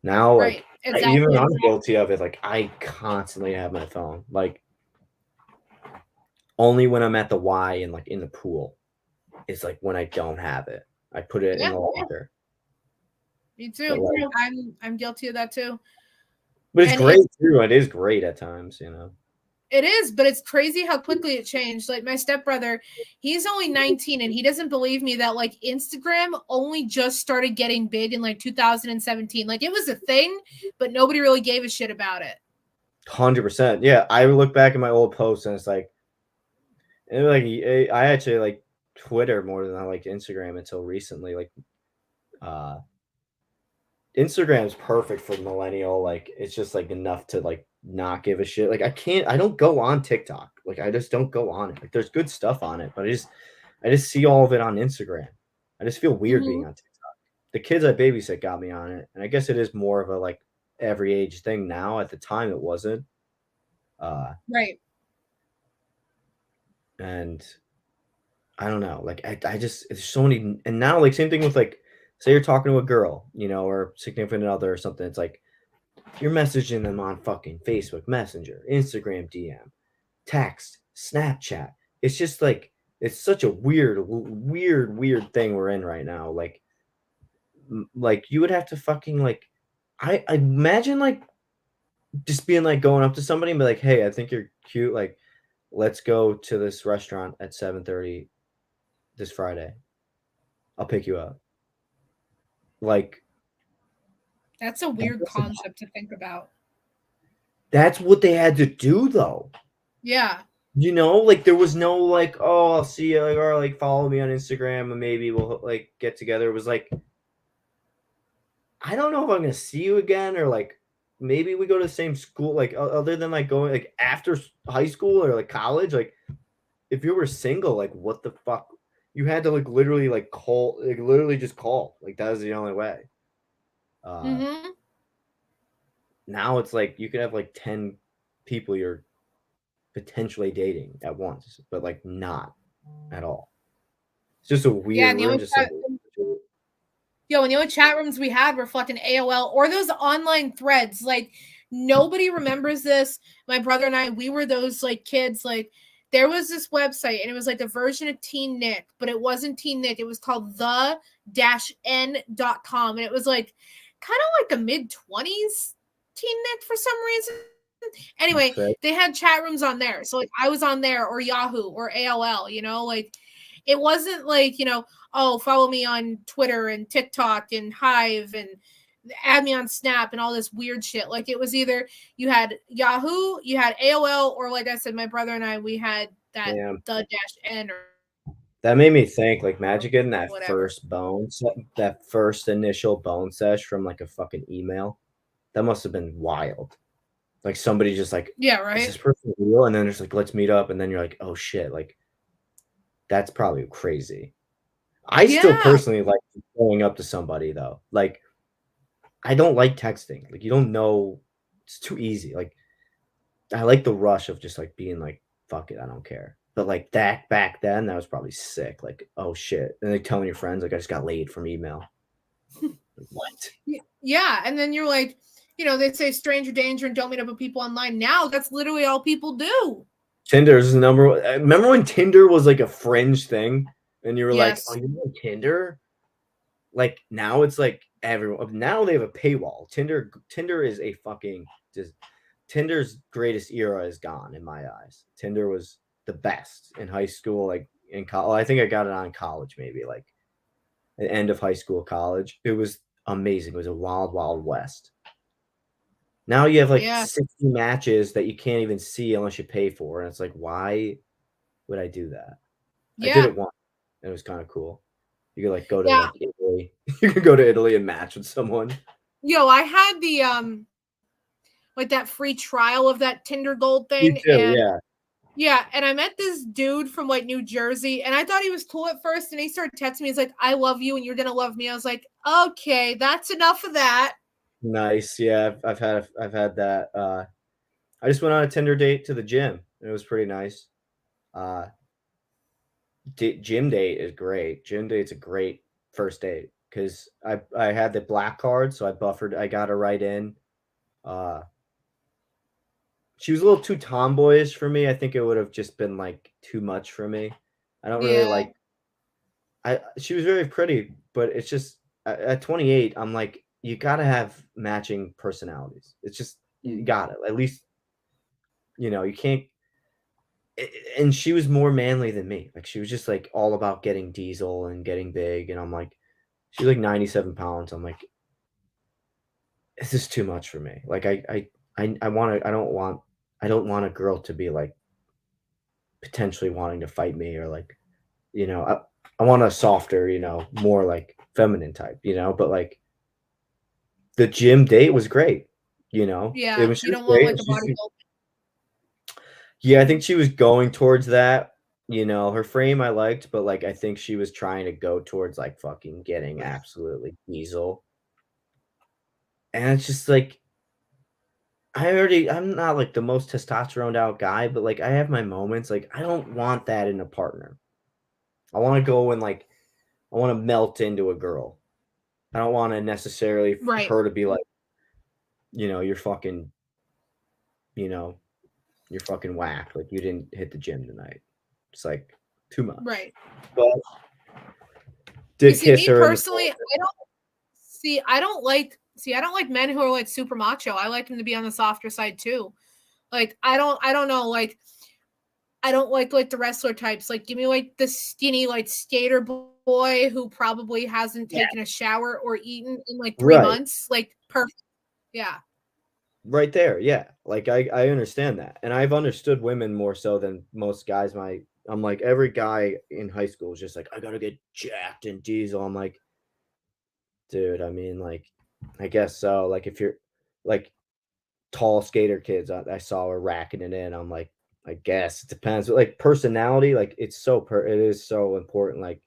Now, Right. like, even Exactly. I'm guilty of it. Like, I constantly have my phone. Like, only when I'm at the Y and like in the pool is like when I don't have it. I put it in Yeah. the locker. Me But too. like, I'm guilty of that too. but it's And great too. It is great at times. it is, but it's crazy how quickly it changed. Like my stepbrother, he's only 19 and he doesn't believe me that like Instagram only just started getting big in like 2017. Like it was a thing, but nobody really gave a shit about it. 100%. Yeah, I look back at my old posts and it's like, I actually like Twitter more than I like Instagram until recently. Like, uh, Instagram's perfect for millennial. Like, it's just like enough to like not give a shit. Like, I don't go on TikTok. Like, I just don't go on it. Like, there's good stuff on it, but I just see all of it on Instagram. I just feel weird being Mm-hmm. on TikTok. The kids I babysit got me on it, and I guess it is more of a like every age thing now. At the time, it wasn't. Uh, Right. and I don't know. Like, I just there's so many, and now like same thing with like, say you're talking to a girl, or significant other or something. It's like you're messaging them on fucking Facebook Messenger, Instagram DM, text, Snapchat. It's just like it's such a weird thing we're in right now. Like you would have to fucking like I imagine like just being like going up to somebody and be like, "Hey, I think you're cute. Like, let's go to this restaurant at 7:30 this Friday. I'll pick you up." Like That's a weird concept to think about. that's what they had to do though. Yeah. Like there was no like, oh, I'll see you, like, or like follow me on Instagram and maybe we'll like get together. It was like, I don't know if I'm gonna see you again or like maybe we go to the same school. Like other than like going like after high school or like college, like if you were single, like what the fuck? You had to like literally like call, like literally just call. Like that was the only way. Uh, Mm-hmm. Now it's like you could have like 10 people you're potentially dating at once, but like not at all. It's just a Yeah, weird. and the We're in only just yo, and the only chat rooms we had were fucking AOL or those online threads. Like nobody remembers this. My brother and I, we were those like kids. Like there was this website and it was like a version of Teen Nick, but it wasn't Teen Nick. It was called the-n.com. And it was like kind of like a mid-20s Teen Nick for some reason. Anyway, okay. they had chat rooms on there. So like I was on there or Yahoo or AOL, like it wasn't like, oh, follow me on Twitter and TikTok and Hive and add me on Snap and all this weird shit. Like it was either you had Yahoo, you had AOL, or like I said, my brother and I, we had that Yeah. the dash N or That made me think like Magic getting whatever. that first initial bone sesh from like a fucking email. That must have been wild. Like somebody just like, Yeah, is right. this person real? And then it's like, let's meet up. And then you're like, oh shit, like that's probably crazy. I still Yeah. personally like going up to somebody though. Like I don't like texting. Like you don't know, it's too easy. Like I like the rush of just like being like, fuck it, I don't care. But like that back then, that was probably sick. Like, oh shit. And like telling your friends, like I just got laid from email. Like, what? Yeah, and then you're like, they say stranger danger and don't meet up with people online. Now that's literally all people do. Tinder's the number one. Remember when Tinder was like a fringe thing, and you were like, "Oh, Yes. you know Tinder?" Like now it's like everyone. Now they have a paywall. Tinder is a fucking just. Tinder's greatest era is gone in my eyes. Tinder was the best in high school, like in college. I think I got it on college, maybe like the end of high school, college. It was amazing. It was a wild, wild west. Now you have like Yeah. 60 matches that you can't even see unless you pay for. And it's like, why would I do that? I did Yeah. it once and it was kind of cool. You could like go to Yeah. like Italy. You could go to Italy and match with someone. I had the like that free trial of that Tinder Gold thing, Me too, and yeah. yeah, and I met this dude from like New Jersey, and I thought he was cool at first, and he started texting me. He's like, "I love you, and you're gonna love me." I was like, "Okay, that's enough of that." Nice. Yeah, I've had that. I just went on a Tinder date to the gym. And it was pretty nice. Uh Gym date is great. Gym date's a great first date because I had the black card, so I buffered. I got her right in. Uh, she was a little too tomboyish for me. I think it would have just been like too much for me. I don't really Yeah. like. I She was very pretty, but it's just at 28, I'm like, you gotta have matching personalities. It's just you gotta at least you can't. And she was more manly than me. Like she was just like all about getting diesel and getting big, and I'm like, she's like 97 pounds. I'm like, this is too much for me. Like I want to. I don't want a girl to be like potentially wanting to fight me or like you know I want a softer more like feminine type but like the gym date was great. It Yeah, was you just don't want great. like a bodybuilder. Yeah, I think she was going towards that. Her frame I liked, but like I think she was trying to go towards like fucking getting absolutely diesel. And it's just like I'm not like the most testosterone out guy, but like I have my moments. Like I don't want that in a partner. I want to go and like I want to melt into a girl. I don't want to necessarily Right. her to be like, you're fucking, you know, you're fucking whack. Like you didn't hit the gym tonight. It's like too much. Right. But You did see, kiss me her in the personally, I don't like men who are like super macho. I like them to be on the softer side too. Like I don't know, like I don't like the wrestler types. Like give me like the skinny like skater boy who probably hasn't taken a shower or eaten in like 3 months. right. Like perfect. Yeah. Right there, yeah. Like I understand that. And I've understood women more so than most guys might. I'm like every guy in high school is just like, I gotta get jacked and diesel. I'm like, dude, I mean, like, I guess so. Like if you're like tall skater kids I saw were racking it in. I'm like, I guess it depends. But like personality, like it is so important. Like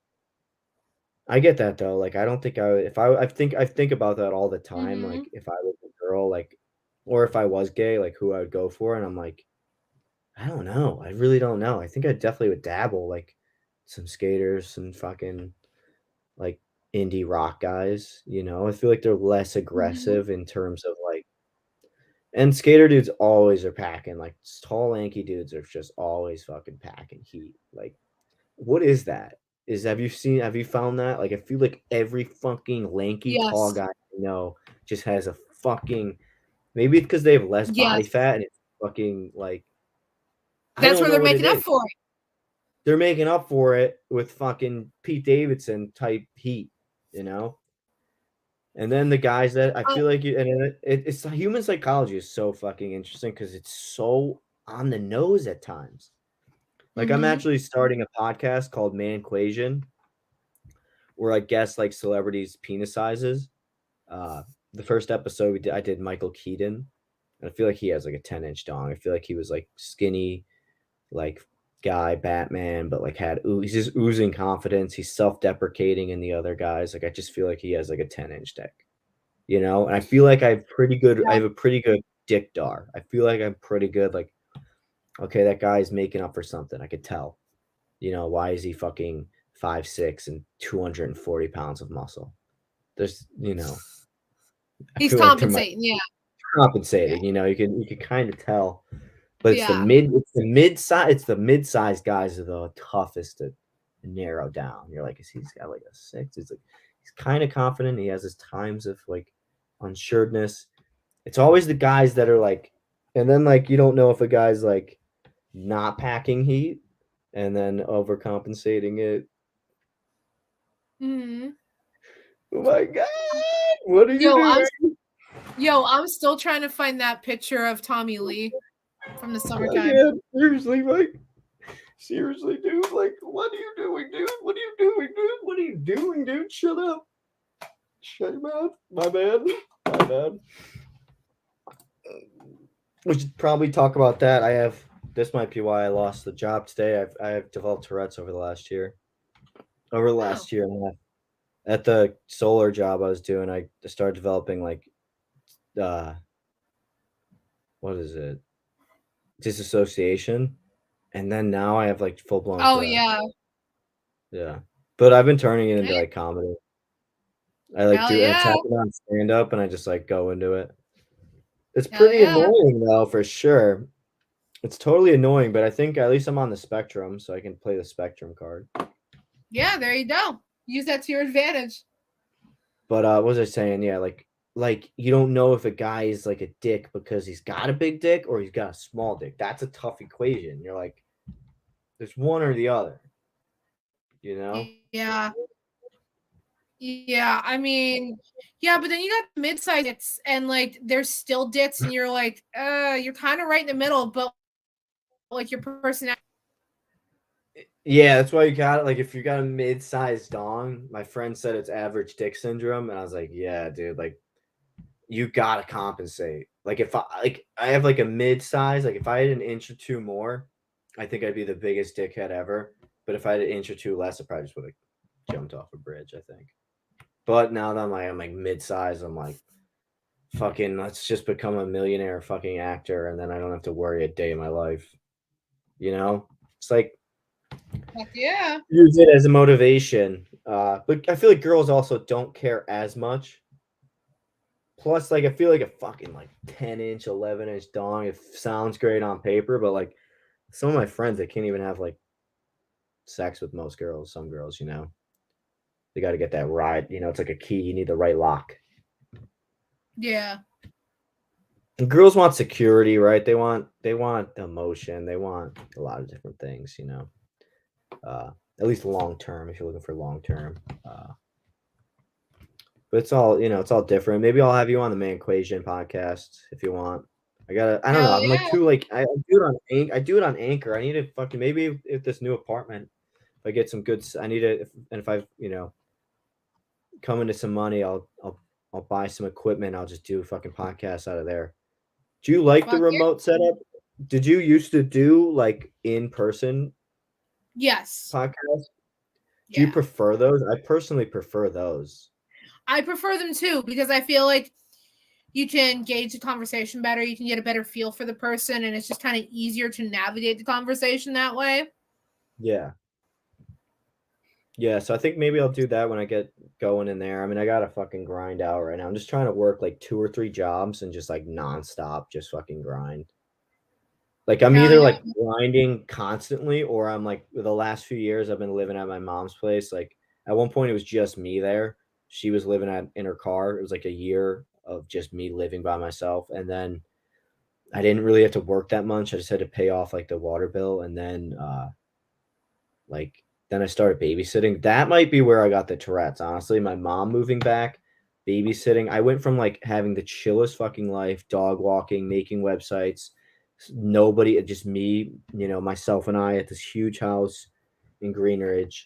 I get that though. Like I don't think I would if I think about that all the time. Mm-hmm. Like if I was a girl, like or if I was gay, like who I would go for. And I'm like, I don't know. I really don't know. I think I definitely would dabble like some skaters, some fucking like indie rock guys. I feel like they're less Mm-hmm. aggressive in terms of like and skater dudes always are packing like tall lanky dudes are just always fucking packing heat. Like what is that? Have you found that? Like I feel like every fucking lanky tall Yes. guy I know just has a fucking maybe it's because they have less body Yes. fat and it's fucking like I That's don't where know they're what it making up is. for it. They're making up for it with fucking Pete Davidson type heat. And then the guys that I feel like it's human psychology is so fucking interesting because it's so on the nose at times. Like I'm Mm-hmm. actually starting a podcast called Man Equation where I guess like celebrities' penis sizes. Uh, the first episode I did Michael Keaton, and I feel like he has like a 10-inch dong. I feel like he was like skinny, like guy Batman, but like he's just oozing confidence. He's self-deprecating in the other guys. Like I just feel like he has like a 10-inch dick. And I feel like I Yeah. have a pretty good dick dar. I feel like I'm pretty good. Like okay, that guy's making up for something. I could tell. Why is he fucking 5'6" and 240 pounds of muscle? there's, you know, I He's feel like they're compensating. Yeah. Yeah. compensating. You know, you can kind of tell, but Yeah. it's the mid size guys are the toughest to narrow down. You're like, is he's got like a six? It's like he's kind of confident. He has his times of like unsureness. It's always the guys that are like, and then like you don't know if a guy's like not packing heat and then overcompensating it. Hmm. Oh my god, what are you Yo, I'm doing? I'm still trying to find that picture of Tommy Lee from the summertime. Yeah, seriously, Mike. Seriously, dude. Like, what are you doing, dude? What are you doing, dude? What are you doing, dude? Shut up. Shut your mouth. My bad. My bad. We should probably talk about that. I have. This might be why I lost the job today. I have developed Tourette's over the last year. Over the Oh. last year and a half. At the solar job I was doing, I started developing like uh what is it? Disassociation. And then now I have like full blown Oh Tourette's. yeah. Yeah. But I've been turning it into Hey, like comedy. I like hell do yeah. attack it on stand up and I just like go into it. It's Hell pretty yeah. annoying though, for sure. It's totally annoying, but I think at least I'm on the spectrum, so I can play the spectrum card. Yeah, there you go. Use that to your advantage. But what was I saying? Yeah, like you don't know if a guy is like a dick because he's got a big dick or he's got a small dick. That's a tough equation. You're like, there's one or the other, you know? Yeah. Yeah. I mean, yeah, but then you got mid-sized dicks and like there's still dicks and you're like, you're kind of right in the middle, but like your personality. Yeah, that's why you got it. Like, if you got a mid-sized dong, my friend said it's average dick syndrome, and I was like, yeah, dude, like you gotta compensate. Like if I have like a mid-size, like if I had an inch or two more, I think I'd be the biggest dickhead ever. But if I had an inch or two less, I probably just would have jumped off a bridge, I think. But now that I'm like mid-size, I'm like, fucking let's just become a millionaire fucking actor and then I don't have to worry a day in my life. You know? It's like Heck yeah. use it as a motivation. But I feel like girls also don't care as much. Plus, like I feel like a fucking like 10-inch, 11-inch dong. It sounds great on paper, but like some of my friends, they can't even have like sex with most girls. Some girls, you know, they got to get that right. You know, it's like a key. You need the right lock. Yeah. And girls want security, right? They want emotion. They want a lot of different things. You know, at least long term. If you're looking for long term. But it's all, you know, it's all different. Maybe I'll have you on the Man Equation podcast if you want. I don't know. Hell I'm like yeah. too like I do it on I do it on Anchor. I need to fucking maybe if this new apartment, if I get some good, I need to and if I you know come into some money, I'll buy some equipment. I'll just do a fucking podcast out of there. Do you like the Fuck yeah. remote setup? Did you used to do like in person Yes. podcasts? Do you Yeah. prefer those? I personally prefer those. I prefer them too because I feel like you can gauge the conversation better. You can get a better feel for the person, and it's just kind of easier to navigate the conversation that way. Yeah. Yeah, so I think maybe I'll do that when I get going in there. I mean, I gotta fucking grind out right now. I'm just trying to work like 2 or 3 jobs and just like nonstop, just fucking grind. Like I'm Hell either yeah. like grinding constantly or I'm like the last few years I've been living at my mom's place. Like at one point it was just me there. She was living at in her car. It was like a year of just me living by myself. And then I didn't really have to work that much. I just had to pay off like the water bill and then like then I started babysitting. That might be where I got the Tourette's, honestly. My mom moving back, babysitting. I went from like having the chillest fucking life, dog walking, making websites, nobody, just me, you know, myself and I at this huge house in Greenridge.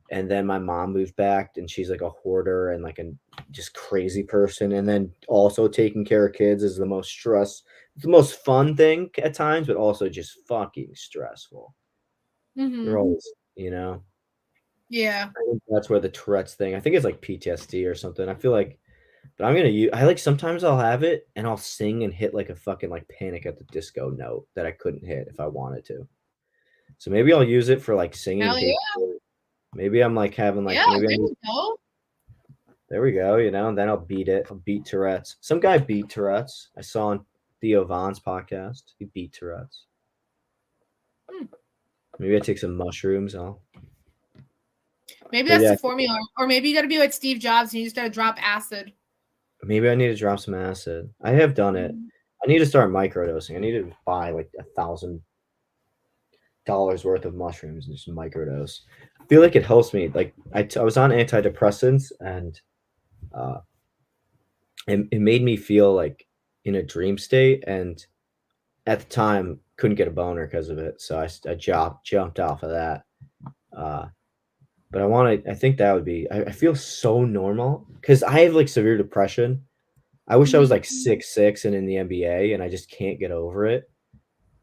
And then my mom moved back and she's like a hoarder and like a just crazy person. And then also taking care of kids is the most it's the most fun thing at times, but also just fucking stressful. You're Mm-hmm. always, you know, Yeah. I think that's where the Tourette's thing. I think it's like PTSD or something. I feel like, but I'm gonna use. I like sometimes I'll have it and I'll sing and hit like a fucking like Panic at the Disco note that I couldn't hit if I wanted to. So maybe I'll use it for like singing Hell big. yeah. Maybe I'm like having Yeah. like maybe I There need you go. There we go. And then I'll beat it. I'll beat Tourette's. Some guy beat Tourette's. I saw on Theo Von's podcast. He beat Tourette's. Hmm. Maybe I take some mushrooms. Maybe But that's yeah, the formula, or maybe you got to be like Steve Jobs and you just got to drop acid. maybe I need to drop some acid. I have done it. Mhm. I need to start microdosing. I need to buy like $1,000 worth of mushrooms and just microdose. I feel like it helps me. Like I was on antidepressants and uh, it made me feel like in a dream state. And at the time, couldn't get a boner because of it. So I jumped off of that. Uh, but I think that would be, I feel so normal because I have like severe depression. I wish I was Mhm. like 6'6" and in the NBA and I just can't get over it.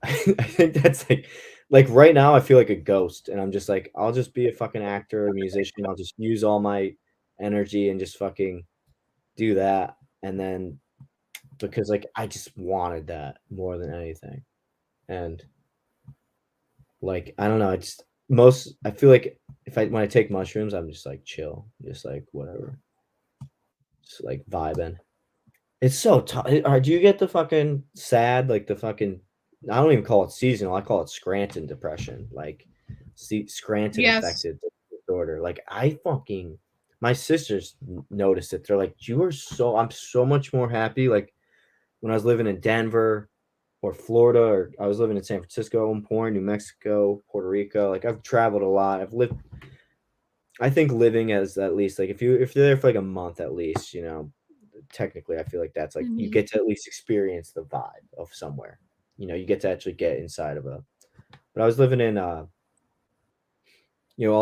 I think that's like right now I feel like a ghost and I'm just like I'll just be a fucking actor, a musician. I'll just use all my energy and just fucking do that. And then because like I just wanted that more than anything. And like I don't know, I feel like if I when I take mushrooms, I'm just like chill, just like whatever. Just like vibing. It's so tough. Do you get the fucking sad, like the fucking? I don't even call it seasonal. I call it Scranton depression, like Scranton Yes. affected disorder. Like my sisters noticed it. They're like, "You are so. I'm so much more happy." Like when I was living in Denver or Florida, or I was living in San Francisco at one point, New Mexico, Puerto Rico. Like I've traveled a lot. I've lived. I think living as at least like if you're there for like a month at least, technically I feel like that's like you Mhm. get to at least experience the vibe of somewhere. You get to actually get inside of a but I was living in all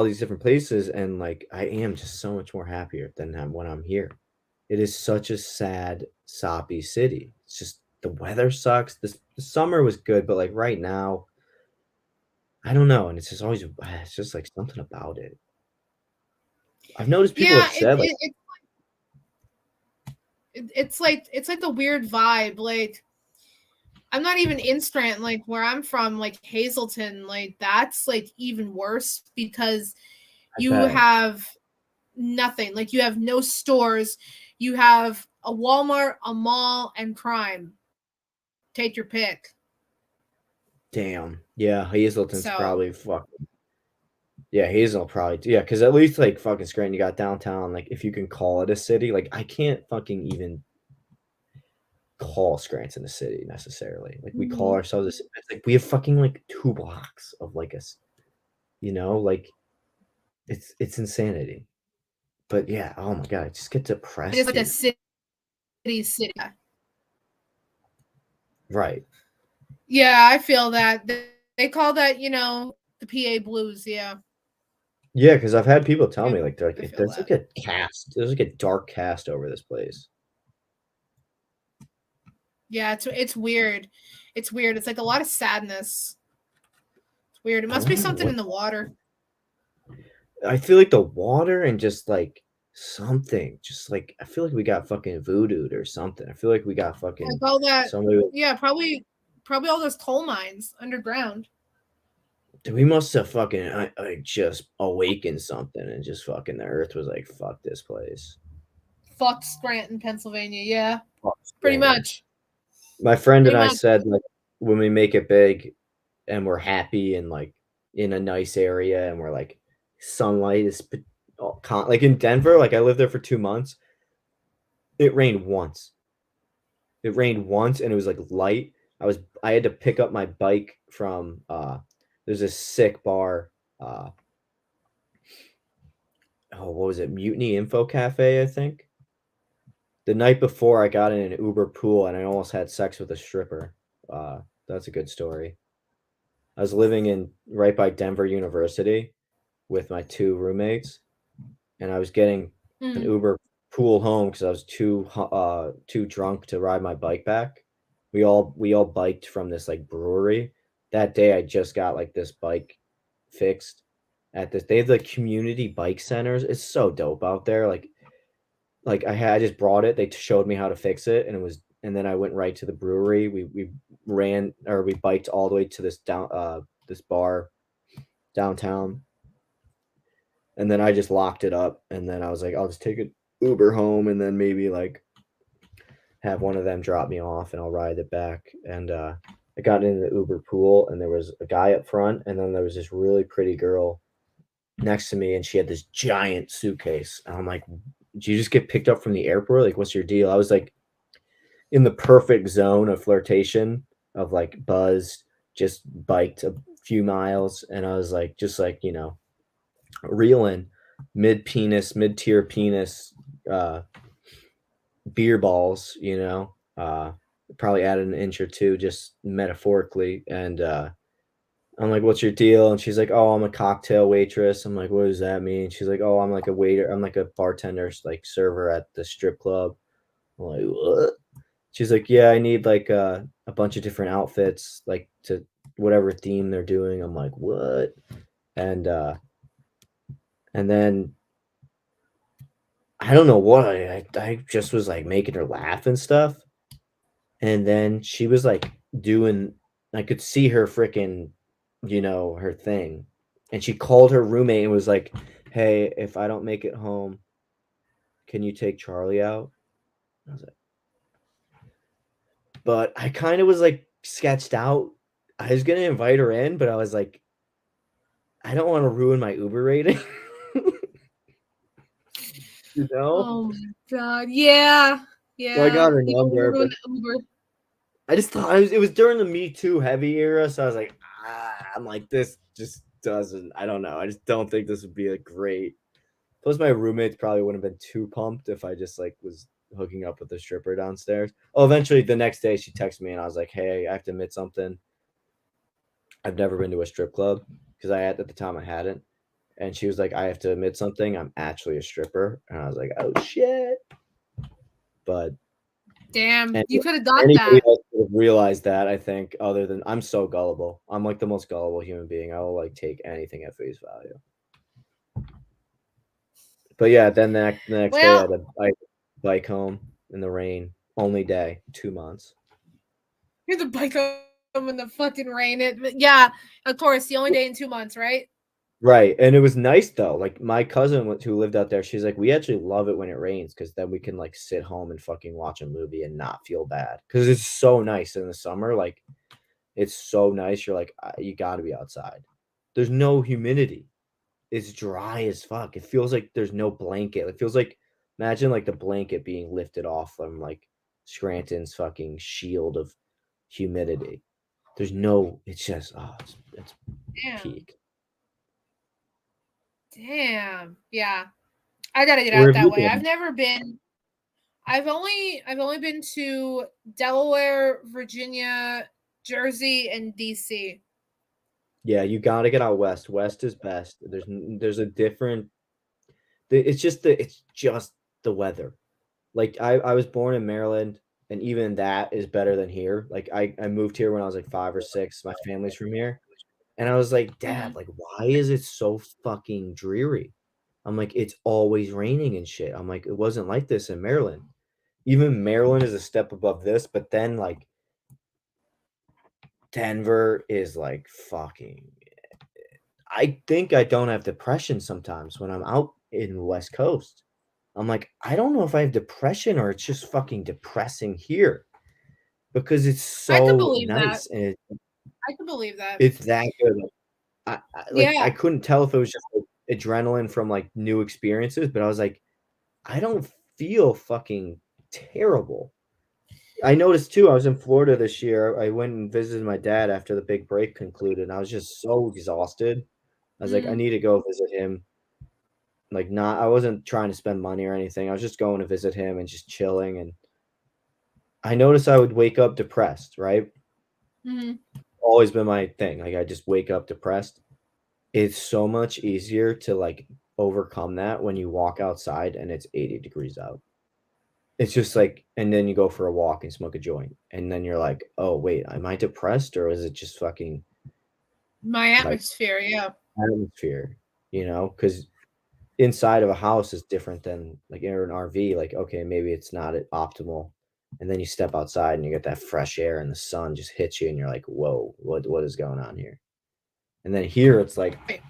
these different places and like I am just so much more happier than when I'm here. It is such a sad, soppy city. It's just the weather sucks. The summer was good, but like right now, I don't know. And it's just like something about it. I've noticed people Yeah, have said like it's like the weird vibe. Like I'm not even in Scranton, like where I'm from, like Hazleton, like that's like even worse because I you bet. have nothing. Like you have no stores. You have a Walmart, a mall, and crime. Take your pick. Damn. Yeah, Hazelton's So probably fucking. Yeah, Hazel probably. Yeah, because at least like fucking Scranton, you got downtown. Like, if you can call it a city, like I can't fucking even call Scranton a city necessarily. Like we call mhm. ourselves a city. It's like we have fucking like 2 blocks of like like it's insanity. But yeah, oh my god, I just get It is depressed like a here. city. Right. Yeah, I feel that. They call that, the PA blues. Yeah, Yeah, because I've had people tell yeah, me like they're like I feel there's that. like a cast, there's like a dark cast over this place. Yeah, it's weird. It's weird. It's like a lot of sadness. It's weird. It I must be wonder something what in the water. I feel like the water and just like something, just like I feel like we got fucking voodooed or something. I feel like we got Like fucking all that. somebody. Yeah, probably all those coal mines underground. We must have fucking just awakened something and just fucking the earth was like fuck this place. Fuck Scranton, Pennsylvania. Yeah, Fuck pretty Scranton. much. My friend and Pretty I much. said like when we make it big and we're happy and like in a nice area and we're like sunlight is like in Denver, like I lived there for 2 months. It rained once. It rained once and it was like light. I had to pick up my bike from there's a sick bar. Uh oh, what was it? Mutiny Info Cafe, I think. The night before I got in an Uber pool and I almost had sex with a stripper. That's a good story. I was living in right by Denver University with my two roommates and I was getting an Mm. Uber pool home because I was too drunk to ride my bike back. We all biked from this like brewery. That day I just got like this bike fixed at this. They have the community bike centers. It's so dope out there. I just brought it. They showed me how to fix it, and then I went right to the brewery. We biked all the way to this bar downtown, and then I just locked it up. And then I was like, I'll just take it. Uber home, and then maybe like have one of them drop me off, and I'll ride it back. And I got into the Uber pool, and there was a guy up front, and then there was this really pretty girl next to me, and she had this giant suitcase. And I'm like, "Did you just get picked up from the airport? Like, what's your deal?" I was like in the perfect zone of flirtation, of like buzzed, just biked a few miles, and I was like, just like reeling mid tier penis, uh, beer balls, probably added an inch or two just metaphorically. And I'm like, "What's your deal?" And she's like, "Oh, I'm a cocktail waitress." I'm like, "What does that mean?" She's like, "Oh, I'm like a waiter. I'm like a bartender, like server at the strip club." I'm like, "What?" She's like, "Yeah, I need like a bunch of different outfits, like to whatever theme they're doing." I'm like, "What?" And and then I don't know what I just was like making her laugh and stuff. And then she was like doing, I could see her freaking, her thing. And she called her roommate and was like, "Hey, if I don't make it home, can you take Charlie out?" I was like, but I kind of was like sketched out. I was gonna invite her in, but I was like, I don't want to ruin my Uber rating. you know? Oh my god. Yeah. So I Yeah. got her You don't want to number, ruin but the Uber. I just thought it was during the Me Too heavy era, so I was like, I'm like, this just doesn't. I don't know. I just don't think this would be a great. Plus, my roommates probably wouldn't have been too pumped if I just like was hooking up with the stripper downstairs. Oh, eventually the next day she texted me and I was like, "Hey, I have to admit something. I've never been to a strip club because I had at the time I hadn't." And she was like, "I have to admit something. I'm actually a stripper." And I was like, "Oh shit!" But Damn. any, You could have got anybody that. else would have realized that. I think, other than I'm so gullible. I'm like the most gullible human being. I will like take anything at face value. But yeah, then the next day I Well, had to bike home in the rain. Only day, 2 months. you're the bike home in the fucking rain. Yeah, of course. The only day in 2 months, right? Right, and it was nice though. Like my cousin who lived out there, she's like, "We actually love it when it rains because then we can like sit home and fucking watch a movie and not feel bad because it's so nice in the summer. Like it's so nice. You're like, you got to be outside. There's no humidity. It's dry as fuck. It feels like there's no blanket. It feels like imagine like the blanket being lifted off from like Scranton's fucking shield of humidity. There's no. It's just it's Damn. peak. Damn. Yeah. I gotta get Where out have that you way. I've been? never been. I've only been to Delaware, Virginia, Jersey, and DC. Yeah, you got to get out west. West is best. There's a different. It's just the weather. Like I was born in Maryland, and even that is better than here. Like I moved here when I was like 5 or 6. My family's from here, and I was like, "Dad, Mhm. like why is it so fucking dreary?" I'm like, "It's always raining and shit." I'm like, "It wasn't like this in Maryland." Even Maryland is a step above this, but then like Denver is like fucking. I think I don't have depression sometimes when I'm out in the West Coast. I'm like, I don't know if I have depression or it's just fucking depressing here because it's I could so believe that. nice and I could believe that. it's that good. Like Yeah. I couldn't tell if it was just like adrenaline from like new experiences, but I was like, I don't feel fucking terrible. I noticed too, I was in Florida this year. I went and visited my dad after the big break concluded, and I was just so exhausted. I was like, I Mm. need to go visit him. Like, not, I wasn't trying to spend money or anything. I was just going to visit him and just chilling. And I noticed I would wake up depressed, right? Mhm. Always been my thing. Like, I just wake up depressed. It's so much easier to like overcome that when you walk outside and it's 80 degrees out. It's just like, and then you go for a walk and smoke a joint. And then you're like, oh, wait, am I depressed or is it just fucking My like atmosphere. Yeah. atmosphere? Because inside of a house is different than like in an RV. Like, okay, maybe it's not optimal. And then you step outside and you get that fresh air and the sun just hits you and you're like, whoa, what is going on here? And then here it's like, Right.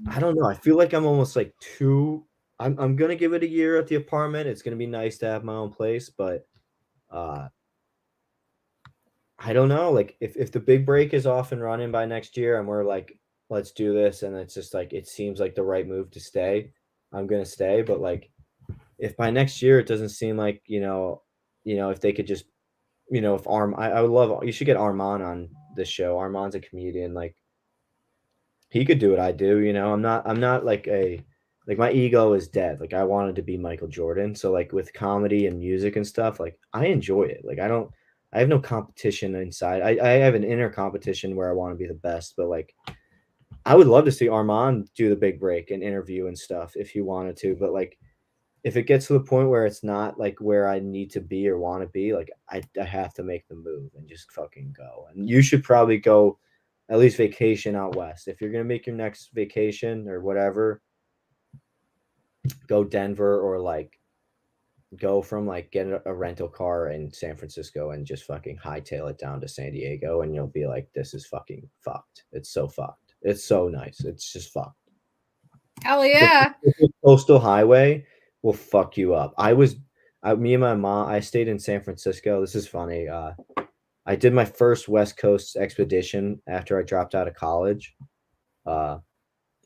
I don't know. I feel like I'm almost like too I'm gonna give it a year at the apartment. It's gonna be nice to have my own place, but uh I don't know. Like if the big break is off and running by next year and we're like, let's do this, and it's just like it seems like the right move to stay, I'm gonna stay. But like if by next year it doesn't seem like, if they could just, if I would love, you should get Armand on this show. Armand's a comedian. Like he could do what I do, I'm not like my ego is dead. Like I wanted to be Michael Jordan. So like with comedy and music and stuff, like I enjoy it. Like I have no competition inside. I have an inner competition where I want to be the best, but like I would love to see Armand do the big break and interview and stuff if he wanted to. But like if it gets to the point where it's not like where I need to be or want to be, like I have to make the move and just fucking go. And you should probably go at least vacation out west. If you're gonna make your next vacation or whatever, go Denver or like go from like get a rental car in San Francisco and just fucking hightail it down to San Diego and you'll be like, this is fucking fucked. It's so fucked. It's so nice. It's just fucked. Hell The, yeah. the coastal highway will fuck you up. Me and my mom, I stayed in San Francisco. This is funny. I did my first West Coast expedition after I dropped out of college. Uh,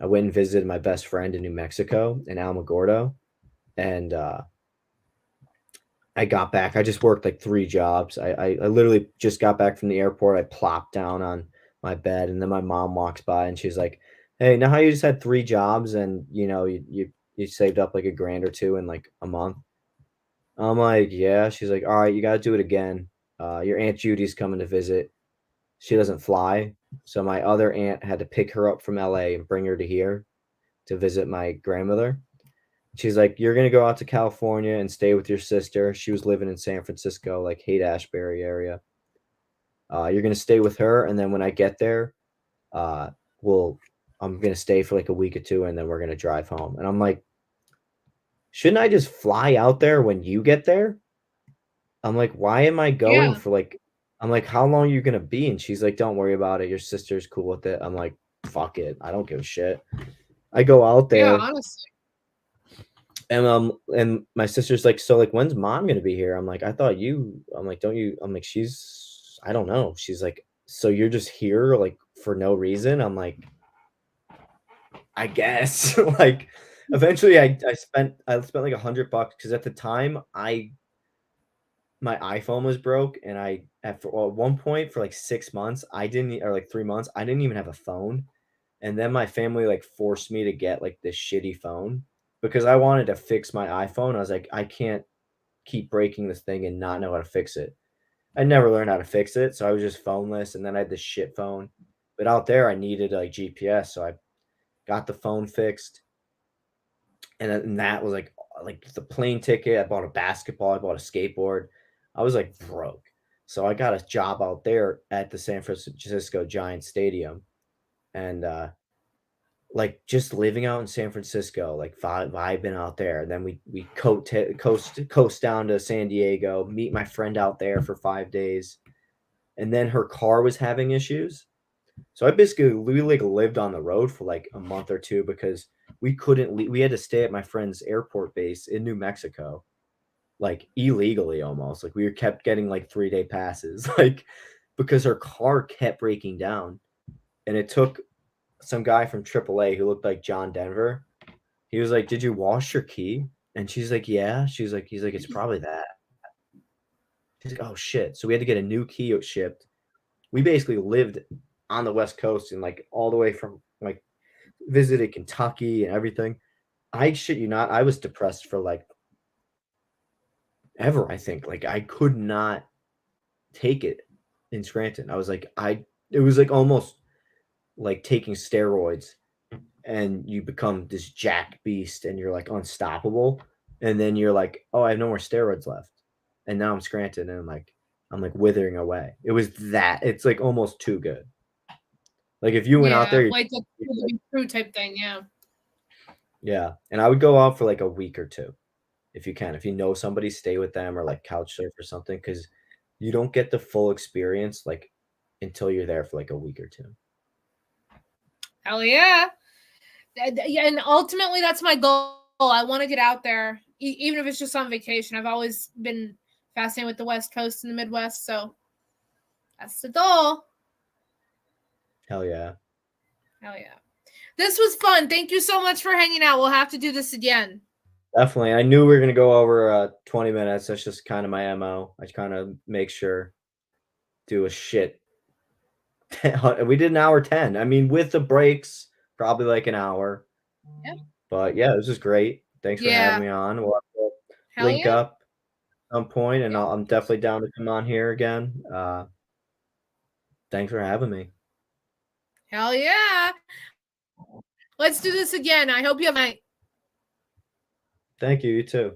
I went and visited my best friend in New Mexico in Alamogordo, and I got back. I just worked like 3 jobs. I literally just got back from the airport. I plopped down on my bed, and then my mom walks by and she's like, "Hey, now how you just had 3 jobs and you saved up like a grand or two in like a month?" I'm like, "Yeah." She's like, "All right, you got to do it again. Your Aunt Judy's coming to visit. She doesn't fly, so my other aunt had to pick her up from LA and bring her to here to visit my grandmother." She's like, "You're gonna go out to California and stay with your sister." She was living in San Francisco, like Haight Ashbury area. You're gonna stay with her, and then when I get there, uh, we'll I'm gonna stay for like a week or two, and then we're gonna drive home. And I'm like, shouldn't I just fly out there when you get there? I'm like, why am I going Yeah. for like? I'm like, how long are you gonna be? And she's like, don't worry about it. Your sister's cool with it. I'm like, fuck it. I don't give a shit. I go out Yeah, there. honestly. And my sister's like, so like when's mom gonna be here? I'm like, don't you? I'm like, I don't know. She's like, so you're just here like for no reason? I'm like, I guess. Like eventually I spent like $100 because at the time my iPhone was broke and at one point for like 6 months I didn't or like 3 months I didn't even have a phone. And then my family like forced me to get like this shitty phone because I wanted to fix my iPhone. I was like, I can't keep breaking this thing and not know how to fix it. I never learned how to fix it, so I was just phoneless. And then I had this shit phone. But out there, I needed like GPS, so I got the phone fixed. And that was like the plane ticket. I bought a basketball. I bought a skateboard. I was like broke, so I got a job out there at the San Francisco Giants Stadium, and like just living out in San Francisco, like vibing out there. And then we coast down to San Diego, meet my friend out there for 5 days, and then her car was having issues, so we like lived on the road for like a month or two because we couldn't leave. We had to stay at my friend's airport base in New Mexico, like illegally almost. Like we were kept getting like 3-day passes, like because her car kept breaking down, and it took some guy from AAA who looked like John Denver. He was like, "Did you wash your key?" And she's like, "Yeah." He's like, "It's probably that." She's like, "Oh shit!" So we had to get a new key shipped. We basically lived on the West Coast and like all the way from like visited Kentucky and everything. I shit you not, I was depressed for like ever. I think like I could not take it in Scranton. I was like, it was like almost like taking steroids and you become this jack beast and you're like unstoppable. And then you're like, oh, I have no more steroids left. And now I'm Scranton and I'm like withering away. It was that. It's like almost too good. Like if you went out Yeah, there, like the too good to be true type thing. Yeah. yeah. And I would go out for like a week or two if you can. If you know somebody, stay with them or like couch surf or something because you don't get the full experience like until you're there for like a week or two. Hell yeah. Yeah, and ultimately that's my goal I want to get out there, even if it's just on vacation. I've always been fascinated with the West Coast and the Midwest, so that's the goal. Hell yeah. Hell yeah. This was fun. Thank you so much for hanging out. We'll have to do this again. Definitely. I knew we were going to go over 20 minutes. That's just kind of my MO. I kind of make sure do a shit. We did an hour 10. I mean, with the breaks, probably like an hour. Yep. But yeah, this is great. Thanks for having me on. We'll have to Hell link yeah. up at some point, and Yeah. I'm definitely down to come on here again. Thanks for having me. Hell yeah. Let's do this again. I hope you have a night. Thank you. You too.